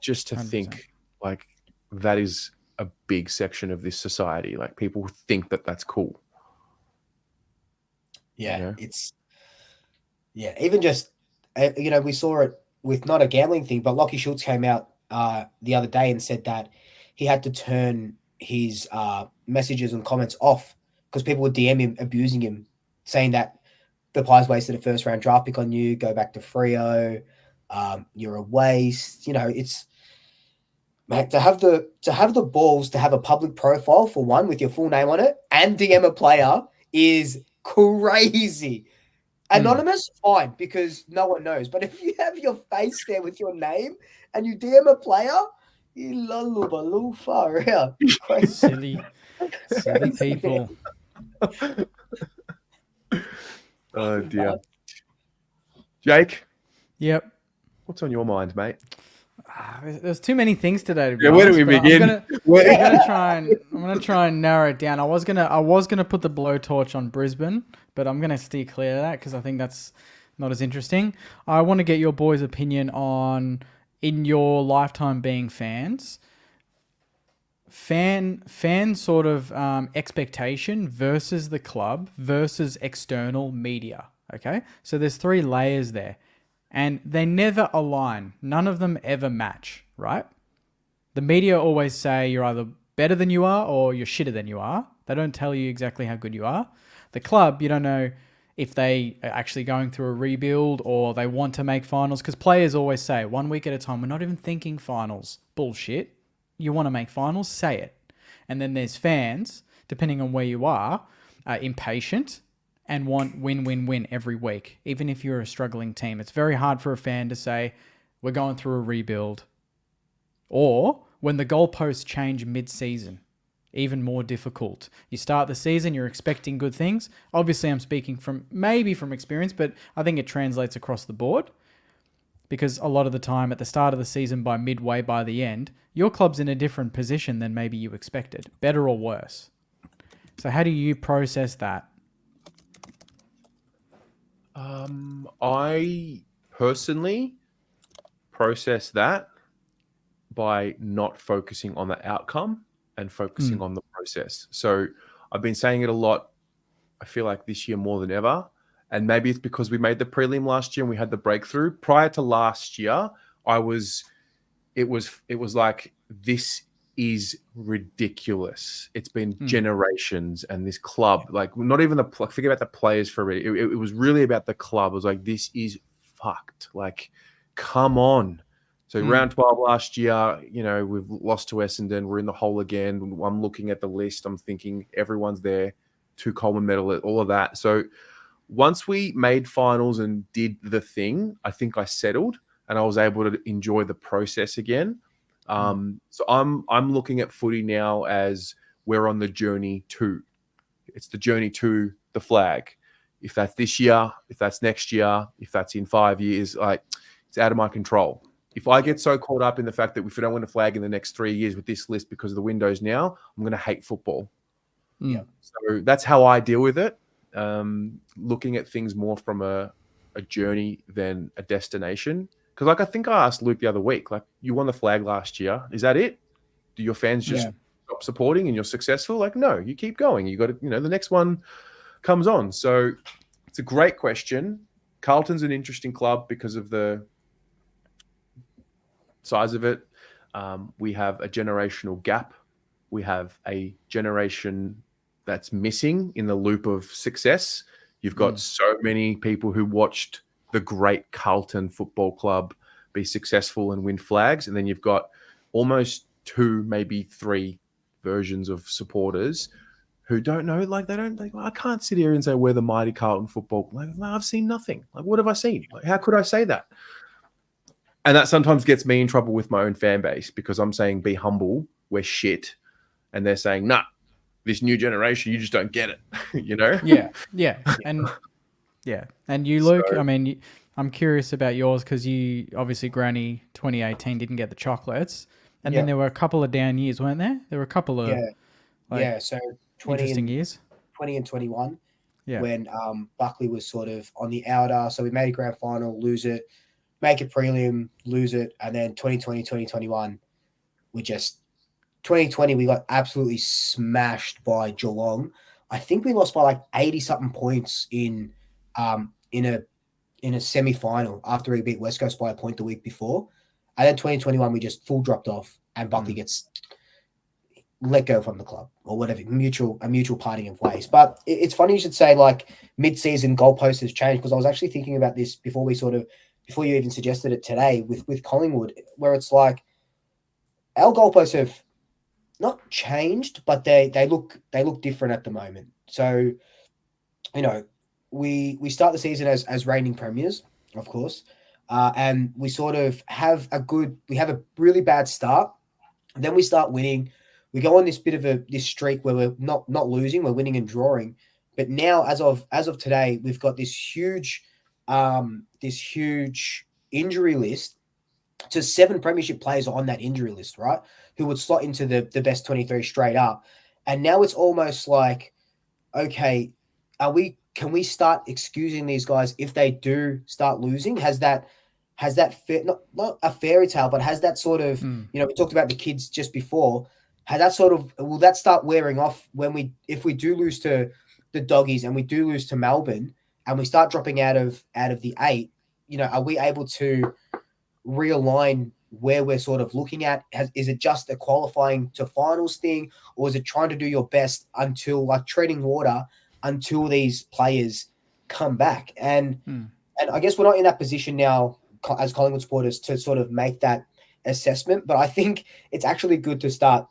Just to 100%. Think that is a big section of this society. Like people think that that's cool. Yeah, even just, we saw it with not a gambling thing, but Lockie Schultz came out the other day and said that he had to turn his messages and comments off because people would DM him, abusing him, saying that the Pies wasted a first round draft pick on you, go back to Freo, you're a waste. It's, mate, to have the balls to have a public profile for one with your full name on it and DM a player is crazy. Anonymous, fine, because no one knows. But if you have your face there with your name and you DM a player, you far out. Silly people. Oh dear. Jake? Yep. What's on your mind, mate? There's too many things today to be where honest, do we begin? I'm gonna try and narrow it down. I was gonna put the blowtorch on Brisbane, but I'm gonna steer clear of that because I think that's not as interesting. I want to get your boys' opinion on, in your lifetime being fans, fan sort of expectation versus the club versus external media. Okay, so there's 3 layers there. And they never align. None of them ever match, right? The media always say you're either better than you are or you're shitter than you are. They don't tell you exactly how good you are. The club, you don't know if they are actually going through a rebuild or they want to make finals, because players always say 1 week at a time, we're not even thinking finals. Bullshit. You want to make finals? Say it. And then there's fans, depending on where you are impatient and want win every week, even if you're a struggling team. It's very hard for a fan to say, we're going through a rebuild. Or when the goalposts change mid-season, even more difficult. You start the season, you're expecting good things. Obviously, I'm speaking from experience, but I think it translates across the board. Because a lot of the time, at the start of the season, by midway, by the end, your club's in a different position than maybe you expected, better or worse. So how do you process that? I personally process that by not focusing on the outcome and focusing on the process. So I've been saying it a lot. I feel like this year more than ever. And maybe it's because we made the prelim last year and we had the breakthrough. Prior to last year, it was like, this is ridiculous. It's been generations, and this club, like, not even forget about the players for it. It was really about the club. It was like, this is fucked. Like, come on. So round 12 last year, we've lost to Essendon. We're in the hole again. I'm looking at the list. I'm thinking everyone's there. 2 Coleman medal, all of that. So once we made finals and did the thing, I think I settled and I was able to enjoy the process again. So I'm looking at footy now as we're on the journey to. It's the journey to the flag. If that's this year, if that's next year, if that's in 5 years, like, it's out of my control. If I get so caught up in the fact that if we don't win a flag in the next 3 years with this list because of the windows now, I'm going to hate football. Yeah. So that's how I deal with it. Looking at things more from a journey than a destination. Because, like, I think I asked Luke the other week, like, you won the flag last year. Is that it? Do your fans just stop supporting and you're successful? Like, no, you keep going. You got to, the next one comes on. So it's a great question. Carlton's an interesting club because of the size of it. We have a generational gap. We have a generation that's missing in the loop of success. You've got so many people who watched the great Carlton Football Club be successful and win flags. And then you've got almost 2, maybe 3 versions of supporters who don't know, I can't sit here and say we're the mighty Carlton Football. Like, I've seen nothing. Like, what have I seen? Like, how could I say that? And that sometimes gets me in trouble with my own fan base because I'm saying, be humble, we're shit. And they're saying, nah, this new generation, you just don't get it, Yeah. And you, Luke, I'm curious about yours because you, obviously, Granny 2018 didn't get the chocolates. And then there were a couple of down years, weren't there? There were a couple of so 20 interesting years. 20 and 21 when Buckley was sort of on the outer. So we made a grand final, lose it, make a prelim, lose it. And then 2020, 2021, we just 2020, we got absolutely smashed by Geelong. I think we lost by like 80 something points in a semi-final after we beat West Coast by a point the week before. And then 2021, we just full dropped off, and Buckley gets let go from the club or whatever, a mutual parting of ways. But it's funny you should say like mid-season goalpost has changed, because I was actually thinking about this before you even suggested it today with Collingwood, where it's like our goalposts have not changed, but they look different at the moment. So, you know, we start the season as reigning premiers, of course, and we sort of have a really bad start, and then we start winning. We go on this bit of this streak where we're not losing, we're winning and drawing. But now, as of today, we've got this huge injury list. To 7 premiership players on that injury list, right? Who would slot into the best 23 straight up. And now it's almost like, okay, can we start excusing these guys if they do start losing? Has that not a fairy tale, but has that sort of, we talked about the kids just before, will that start wearing off if we do lose to the Doggies and we do lose to Melbourne and we start dropping out of the 8, are we able to realign where we're sort of looking at? Is it just a qualifying to finals thing, or is it trying to do your best until, like, treading water until these players come back? And I guess we're not in that position now as Collingwood supporters to sort of make that assessment, but I think it's actually good to start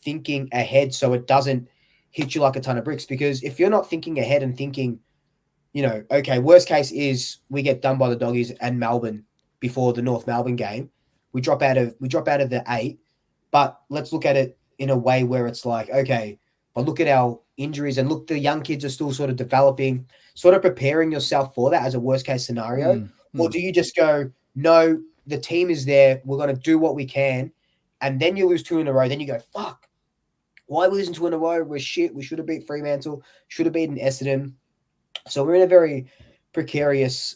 thinking ahead so it doesn't hit you like a ton of bricks. Because if you're not thinking ahead and thinking, okay, worst case is we get done by the Doggies and Melbourne before the North Melbourne game, we drop out of the 8, but let's look at it in a way where it's like, okay, but look at our injuries, and look, the young kids are still sort of developing, sort of preparing yourself for that as a worst case scenario. Or do you just go, no, the team is there, we're going to do what we can, and then you lose 2 in a row, then you go, fuck, why are we losing 2 in a row? We're shit. We should have beat Fremantle, should have beaten Essendon. So we're in a very precarious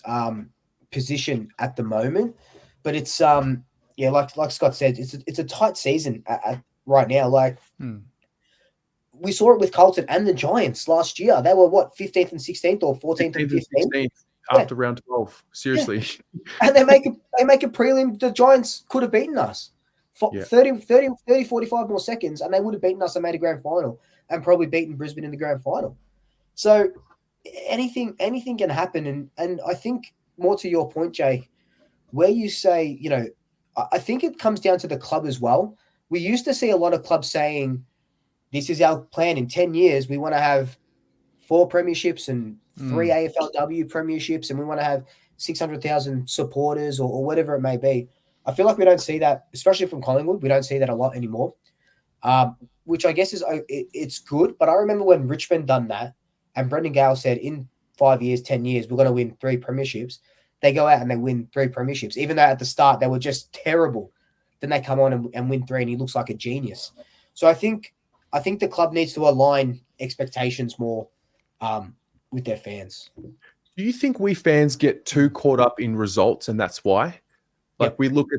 position at the moment, but it's like Scott said, it's a tight season right now. Like we saw it with Carlton and the Giants last year. They were 15th and 16th or 14th and 15th after round 12. Seriously, and they make a prelim. The Giants could have beaten us 30, 45 more seconds, and they would have beaten us and made a grand final, and probably beaten Brisbane in the grand final. So anything can happen, and I think, more to your point, Jake, where you say, I think it comes down to the club as well. We used to see a lot of clubs saying, this is our plan in 10 years. We want to have 4 premierships and 3 AFLW premierships, and we want to have 600,000 supporters or whatever it may be. I feel like we don't see that, especially from Collingwood. We don't see that a lot anymore, which I guess it's good. But I remember when Richmond done that, and Brendan Gale said, in 5 years, 10 years, we're going to win 3 premierships. They go out and they win 3 premierships, even though at the start they were just terrible. Then they come on and win 3, and he looks like a genius. So I think the club needs to align expectations more with their fans. Do you think we fans get too caught up in results, and that's why? Like, we look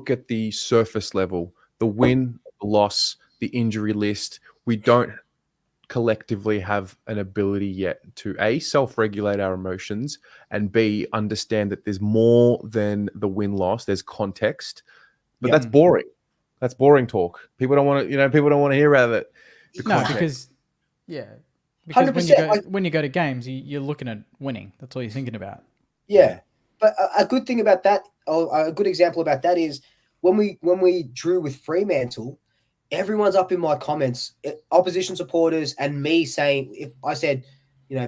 at the surface level, the win, the loss, the injury list. We don't collectively have an ability yet to A, self-regulate our emotions, and B, understand that there's more than the win-loss. There's context, but that's boring. That's boring talk. People don't want to hear about it. Because 100%, when you go to games, you're looking at winning. That's all you're thinking about. Yeah, but a good thing about that, a good example about that is when we drew with Fremantle, everyone's up in my comments, opposition supporters and me saying, if I said,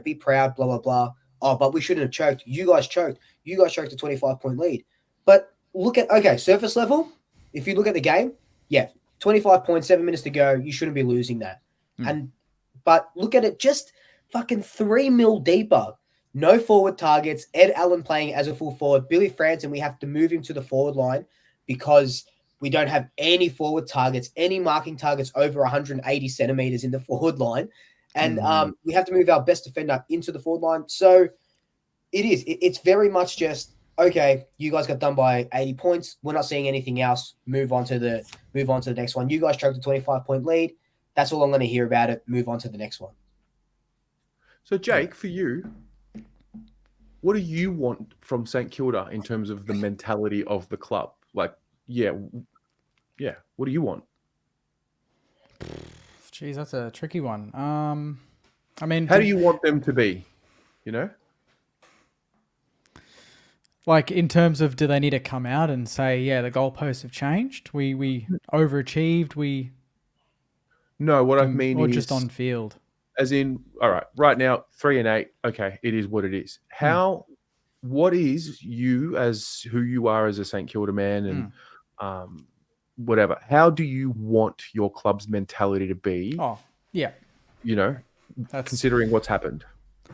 be proud, blah, blah, blah. Oh, but we shouldn't have choked. You guys choked. You guys choked a 25-point lead. But look at, surface level, if you look at the game, 25 points, 7 minutes to go, you shouldn't be losing that. But look at it just fucking 3 mil deeper. No forward targets. Ed Allen playing as a full forward. Billy Franson, we have to move him to the forward line because we don't have any forward targets, any marking targets over 180 centimeters in the forward line. And we have to move our best defender into the forward line. So it's very much just, okay, you guys got done by 80 points. We're not seeing anything else. Move on to the next one. You guys choked a 25-point lead. That's all I'm going to hear about it. Move on to the next one. So, Jake, for you, what do you want from St Kilda in terms of the mentality of the club? Like, yeah. What do you want? Jeez, that's a tricky one. I mean, how do you want them to be? You know, like in terms of, do they need to come out and say, yeah, the goalposts have changed? We overachieved. No, what I mean or is just on field. As in, all right now 3-8. Okay, it is what it is. What is you as who you are as a St Kilda man and whatever? How do you want your club's mentality to be? Oh, yeah. You know, considering what's happened.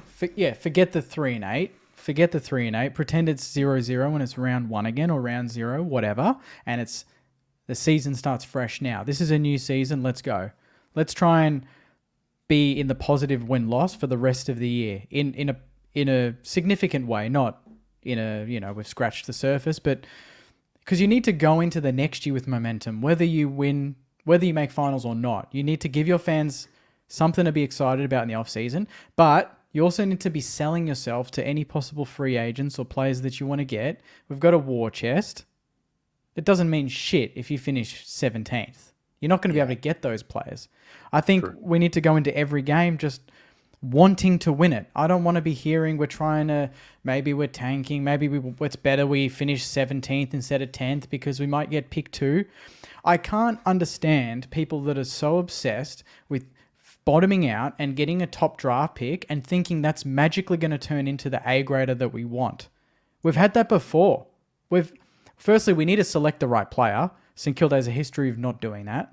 Forget the 3-8. Forget the 3-8. Pretend it's 0-0 when it's round 1 again or round 0, whatever. And the season starts fresh now. This is a new season. Let's go. Let's try and be in the positive win-loss for the rest of the year in a significant way, not in a, we've scratched the surface, but because you need to go into the next year with momentum, whether you win, whether you make finals or not. You need to give your fans something to be excited about in the off-season, but you also need to be selling yourself to any possible free agents or players that you want to get. We've got a war chest. It doesn't mean shit if you finish 17th. You're not going to be able to get those players. I think we need to go into every game just wanting to win it. I don't want to be hearing maybe we're tanking, maybe it's better we finish 17th instead of 10th because we might get picked 2. I can't understand people that are so obsessed with bottoming out and getting a top draft pick and thinking that's magically going to turn into the A grader that we want. We've had that before. Firstly, we need to select the right player. St Kilda has a history of not doing that.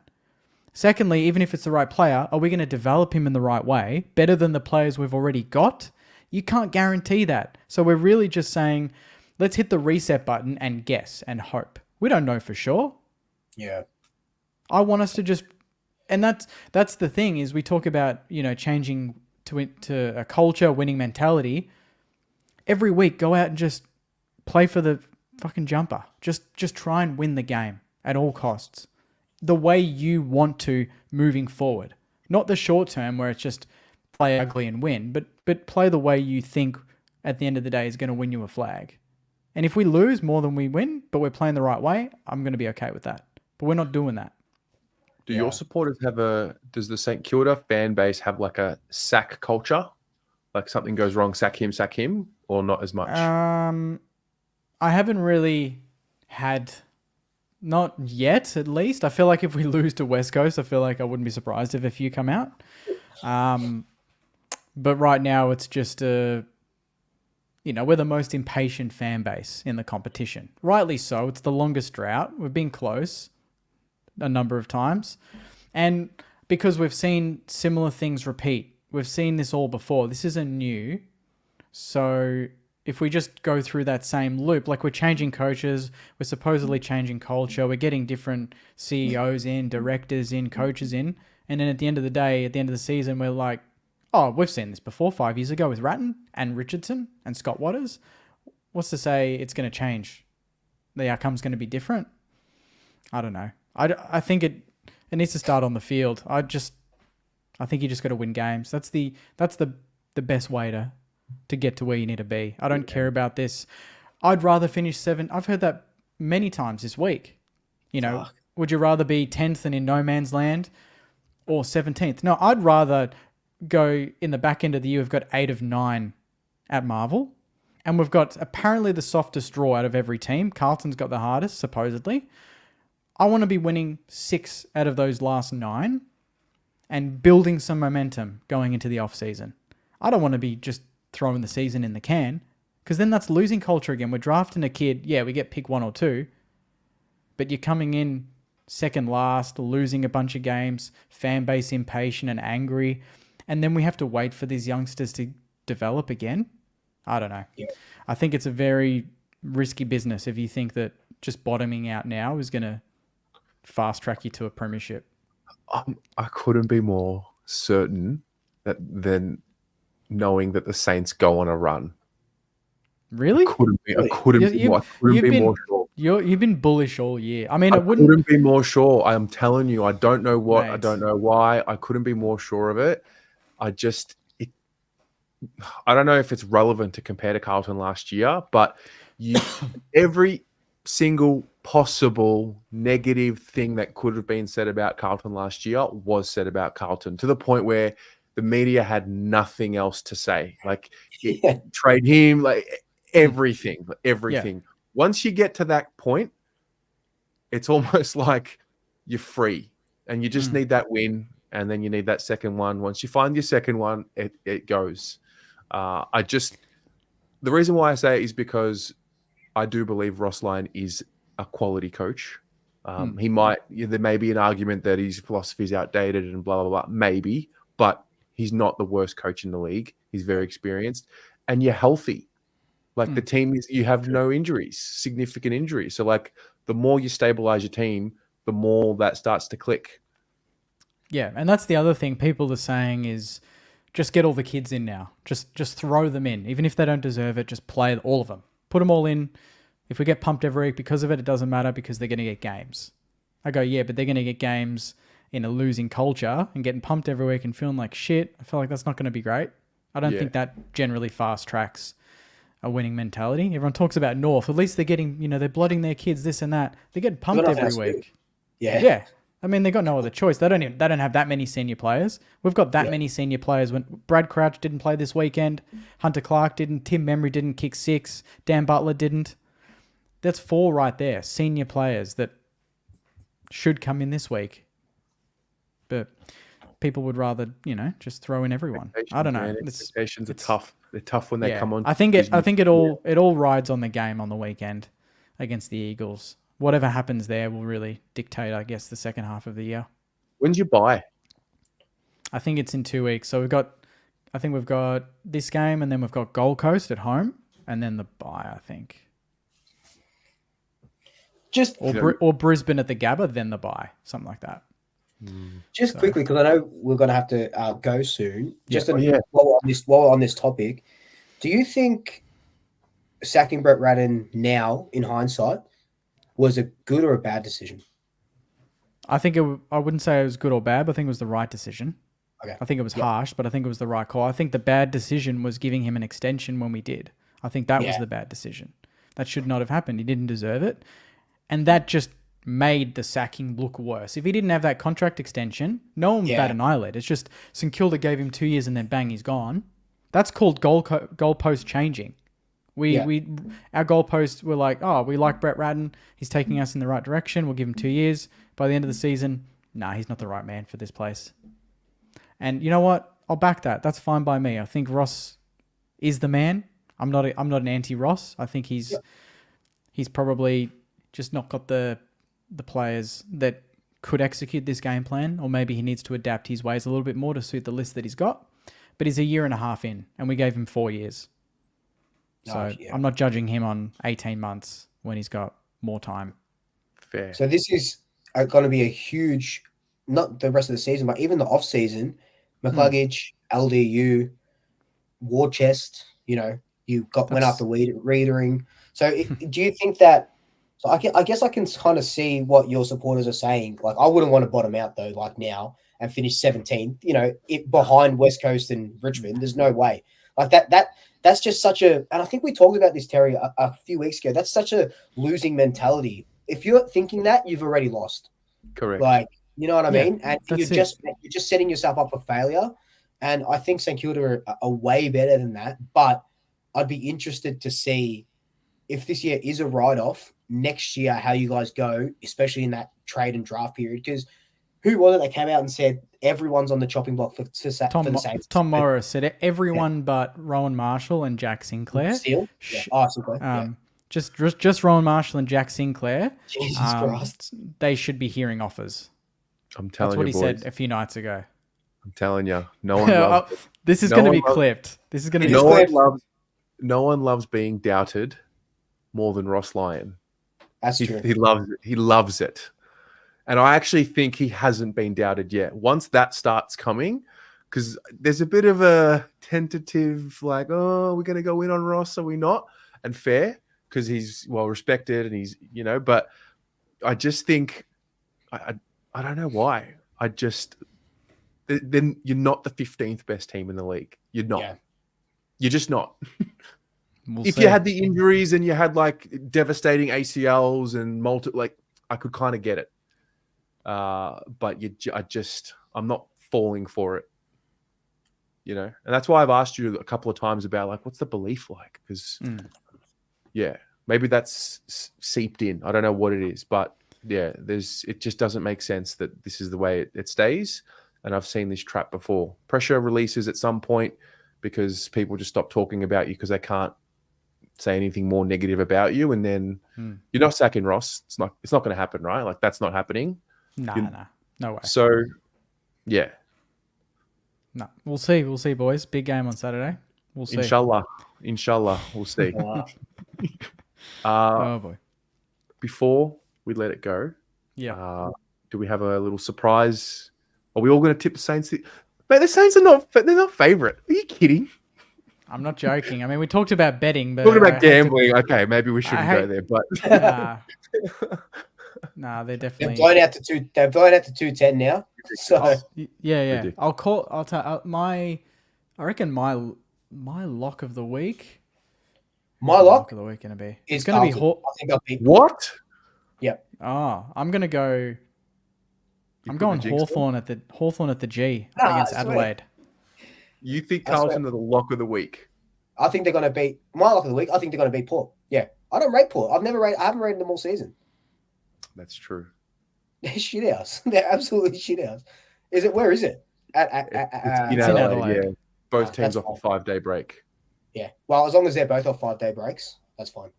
Secondly, even if it's the right player, are we going to develop him in the right way, better than the players we've already got? You can't guarantee that. So we're really just saying, let's hit the reset button and guess and hope. We don't know for sure. Yeah. I want us to just, and that's the thing is we talk about, changing to a culture, winning mentality. Every week, go out and just play for the fucking jumper. Just try and win the game at all costs. The way you want to moving forward. Not the short term where it's just play ugly and win, but play the way you think at the end of the day is going to win you a flag. And if we lose more than we win, but we're playing the right way, I'm going to be okay with that. But we're not doing that. Do your supporters does the St Kilda fan base have like a sack culture? Like something goes wrong, sack him, or not as much? I haven't really had... Not yet, at least. I feel like if we lose to West Coast, I feel like I wouldn't be surprised if a few come out. But right now, it's just we're the most impatient fan base in the competition. Rightly so. It's the longest drought. We've been close a number of times. And because we've seen similar things repeat. We've seen this all before. This isn't new. So... if we just go through that same loop, like we're changing coaches, we're supposedly changing culture, we're getting different CEOs in, directors in, coaches in, and then at the end of the day, at the end of the season, we're like, oh, we've seen this before 5 years ago with Ratton and Richardson and Scott Waters. What's to say it's going to change? The outcome's going to be different? I don't know. I think it needs to start on the field. I think you just got to win games. That's the best way to get to where you need to be. I don't care about this. I'd rather finish 7. I've heard that many times this week. Would you rather be 10th and in no man's land or 17th? No, I'd rather go in the back end of the year. We've got 8 of 9 at Marvel. And we've got apparently the softest draw out of every team. Carlton's got the hardest, supposedly. I want to be winning 6 out of those last 9 and building some momentum going into the off-season. I don't want to be just throwing the season in the can, because then that's losing culture again. We're drafting a kid. Yeah, we get pick 1 or 2, but you're coming in second last, losing a bunch of games, fan base impatient and angry, and then we have to wait for these youngsters to develop again. I don't know. Yeah. I think it's a very risky business if you think that just bottoming out now is going to fast track you to a premiership. I couldn't be more certain than knowing that the Saints go on a run. Really? I couldn't be more. I couldn't You've be been more sure. you've been bullish all year. I mean, I it wouldn't. couldn't be more sure. I am telling you. I don't know what. I Mate. don't know why. I couldn't be more sure of it. I don't know if it's relevant to compare to Carlton last year, but every single possible negative thing that could have been said about Carlton last year was said about Carlton, to the point where the media had nothing else to say. Like, trade him, like everything. Yeah. Once you get to that point, it's almost like you're free, and you just need that win, and then you need that second one. Once you find your second one, it goes. The reason why I say it is because I do believe Ross Lyon is a quality coach. There may be an argument that his philosophy is outdated and blah, blah, blah, maybe, but he's not the worst coach in the league. He's very experienced, and you're healthy. Like, the team you have no injuries, significant injuries. So, like, the more you stabilize your team, the more that starts to click. Yeah, and that's the other thing people are saying is just get all the kids in now. Just throw them in. Even if they don't deserve it, just play all of them. Put them all in. If we get pumped every week because of it, it doesn't matter because they're going to get games. I go, yeah, but they're going to get games in a losing culture and getting pumped every week and feeling like shit. I feel like that's not going to be great. I don't think that generally fast tracks a winning mentality. Everyone talks about North. At least they're getting, they're blooding their kids, this and that. They're getting pumped every week. Yeah. I mean, they got no other choice. They don't have that many senior players. We've got that many senior players. When Brad Crouch didn't play this weekend, Hunter Clark didn't, Tim Memory didn't kick 6, Dan Butler didn't. That's 4 right there, senior players that should come in this week. But people would rather, just throw in everyone. I don't know. Expectations are tough. They're tough when they come on. I think it all rides on the game on the weekend against the Eagles. Whatever happens there will really dictate, I guess, the second half of the year. When's your bye? I think it's in 2 weeks. So we've got this game, and then we've got Gold Coast at home, and then the bye, I think. Or Brisbane at the Gabba, then the bye, something like that. Just quickly, because I know we're going to have to go soon. While we're on this topic, do you think sacking Brett Ratten now, in hindsight, was a good or a bad decision? I wouldn't say it was good or bad, but I think it was the right decision. Okay. I think it was harsh, but I think it was the right call. I think the bad decision was giving him an extension when we did. I think that was the bad decision. That should not have happened. He didn't deserve it. And that just made the sacking look worse. If he didn't have that contract extension, no one would bat an eyelid. It's just St Kilda gave him 2 years and then bang, he's gone. That's called goalpost changing. Our goalposts were like, oh, we like Brett Ratten. He's taking us in the right direction. We'll give him 2 years. By the end of the season, he's not the right man for this place. And you know what? I'll back that. That's fine by me. I think Ross is the man. I'm not an anti-Ross. I think he's probably just not got the players that could execute this game plan, or maybe he needs to adapt his ways a little bit more to suit the list that he's got. But he's a year and a half in, and we gave him 4 years. So I'm not judging him on 18 months when he's got more time. Fair. So this is going to be a huge, not the rest of the season, but even the off season. McCluggage, LDU, war chest. You went after Readering. So do you think that? So I guess I can kind of see what your supporters are saying. Like, I wouldn't want to bottom out though, like now, and finish 17th. Behind West Coast and Richmond, there's no way. Like that's just such a, and I think we talked about this, Terry, a few weeks ago. That's such a losing mentality. If you're thinking that, you've already lost. Correct. Like, you know what I mean? And you're just setting yourself up for failure. And I think St Kilda are way better than that. But I'd be interested to see if this year is a write-off, next year how you guys go, especially in that trade and draft period. Because who was it that came out and said everyone's on the chopping block for the Saints? Tom Morris said everyone but Rowan Marshall and Jack Sinclair. Steele? Sinclair. Just Rowan Marshall and Jack Sinclair. Jesus Christ. They should be hearing offers. I'm telling you, that's what he said a few nights ago. I'm telling you, no one loves this is going to be clipped. This is going to be no one loves being doubted more than Ross Lyon. That's true. He loves it. He loves it. And I actually think he hasn't been doubted yet. Once that starts coming, because there's a bit of a tentative, like, oh, we're going to go in on Ross, are we not? and fair because he's well respected and he's, but I just think I don't know why. Then you're not the 15th best team in the league. You're not. Yeah. You're just not. We'll see. You had the injuries and you had like devastating ACLs and I could kind of get it. But I'm not falling for it. And that's why I've asked you a couple of times about like, what's the belief like? Because maybe that's seeped in. I don't know what it is, but yeah, it just doesn't make sense that this is the way it stays. And I've seen this trap before. Pressure releases at some point because people just stop talking about you because they can't say anything more negative about you. And then you're not sacking Ross. It's not going to happen, right? Like that's not happening. No way. So yeah. No, we'll see. We'll see, boys. Big game on Saturday. We'll see. Inshallah, we'll see. Oh boy! Before we let it go, do we have a little surprise? Are we all going to tip the Saints? Mate, the Saints they're not favourite. Are you kidding? I'm not joking. I mean, we talked about betting, but talking about gambling. Okay, maybe we shouldn't go there, but nah, they're definitely. They've blown out to 210 now. So yeah. I reckon my lock of the week. My lock of the week going to be? It's going to be. I think I'll pick. What? Yep. Oh, I'm going to go. I'm going Hawthorn at the G against Adelaide. You think Carlton are the lock of the week? I think they're going to beat my lock of the week. I think they're going to beat Port. Yeah, I don't rate Port. I haven't rated them all season. That's true. They're shit house. They're absolutely shit house. Where is it? It's in Adelaide. Yeah. Both teams off a 5-day break. Yeah. Well, as long as they're both off 5-day breaks, that's fine.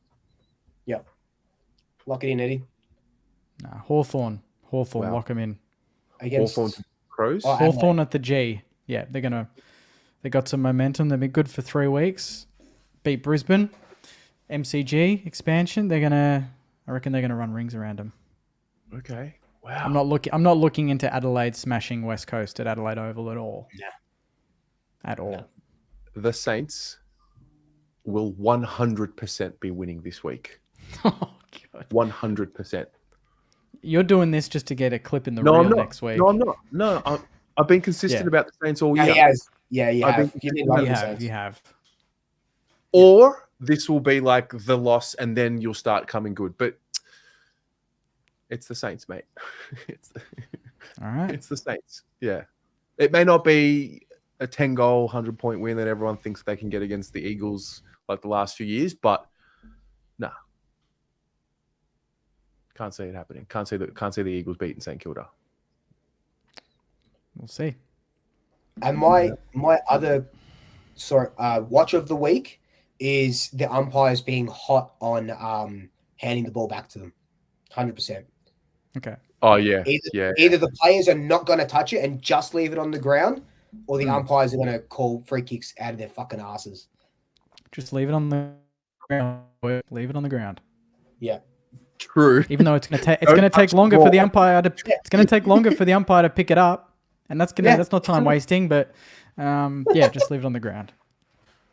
Yeah. Lock it in, Eddie. Nah, Hawthorn, lock them in. Against Hawthorn Crows? Hawthorn at the G. Yeah, they got some momentum. They've been good for 3 weeks. Beat Brisbane. MCG expansion. I reckon they're gonna run rings around them. Okay. Wow. I'm not looking into Adelaide smashing West Coast at Adelaide Oval at all. Yeah. At all. No. The Saints will 100% be winning this week. Oh God. 100%. You're doing this just to get a clip in the reel next week. No, I'm not. No, I've been consistent about the Saints all year. Yeah, you have. You have. Or this will be like the loss and then you'll start coming good. But it's the Saints, mate. All right. It's the Saints. Yeah. It may not be a 10-goal, 100-point win that everyone thinks they can get against the Eagles like the last few years, but nah. Can't see it happening. Can't see the Eagles beating St Kilda. We'll see. And my other watch of the week is the umpires being hot on handing the ball back to them. 100%. Okay. Oh yeah. Either the players are not going to touch it and just leave it on the ground, or the umpires are going to call free kicks out of their fucking asses. Just leave it on the ground. Leave it on the ground. Yeah. True. Even though it's going to take longer for the umpire to pick it up, and that's not time wasting. But just leave it on the ground.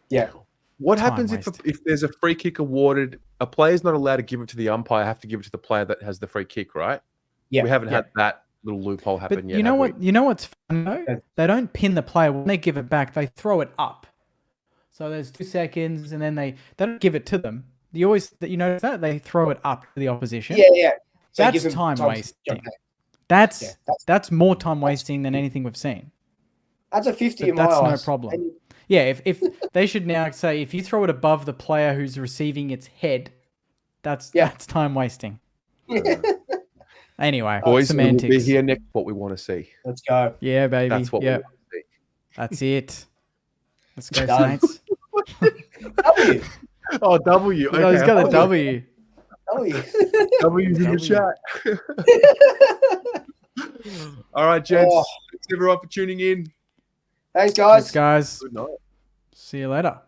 Yeah. What happens if there's a free kick awarded? A player's not allowed to give it to the umpire. Have to give it to the player that has the free kick, right? Yeah. We haven't had that little loophole happen yet. You know what? You know what's fun though? They don't pin the player when they give it back. They throw it up. So there's 2 seconds, and then they don't give it to them. You notice that they throw it up to the opposition. Yeah. So that's time wasting. That's more time wasting than anything we've seen. That's a 50 in my eyes. That's no problem. Yeah, if they should now say if you throw it above the player who's receiving its head, that's time wasting. Anyway, boys, semantics. We'll be here next. What we want to see. Let's go. Yeah, baby. That's what we want to see. That's it. Let's go, Saints. W. Oh, W. Okay. No, he's got a W. W's in the chat. All right, gents. Thanks everyone for tuning in. Thanks, guys. Good night. See you later.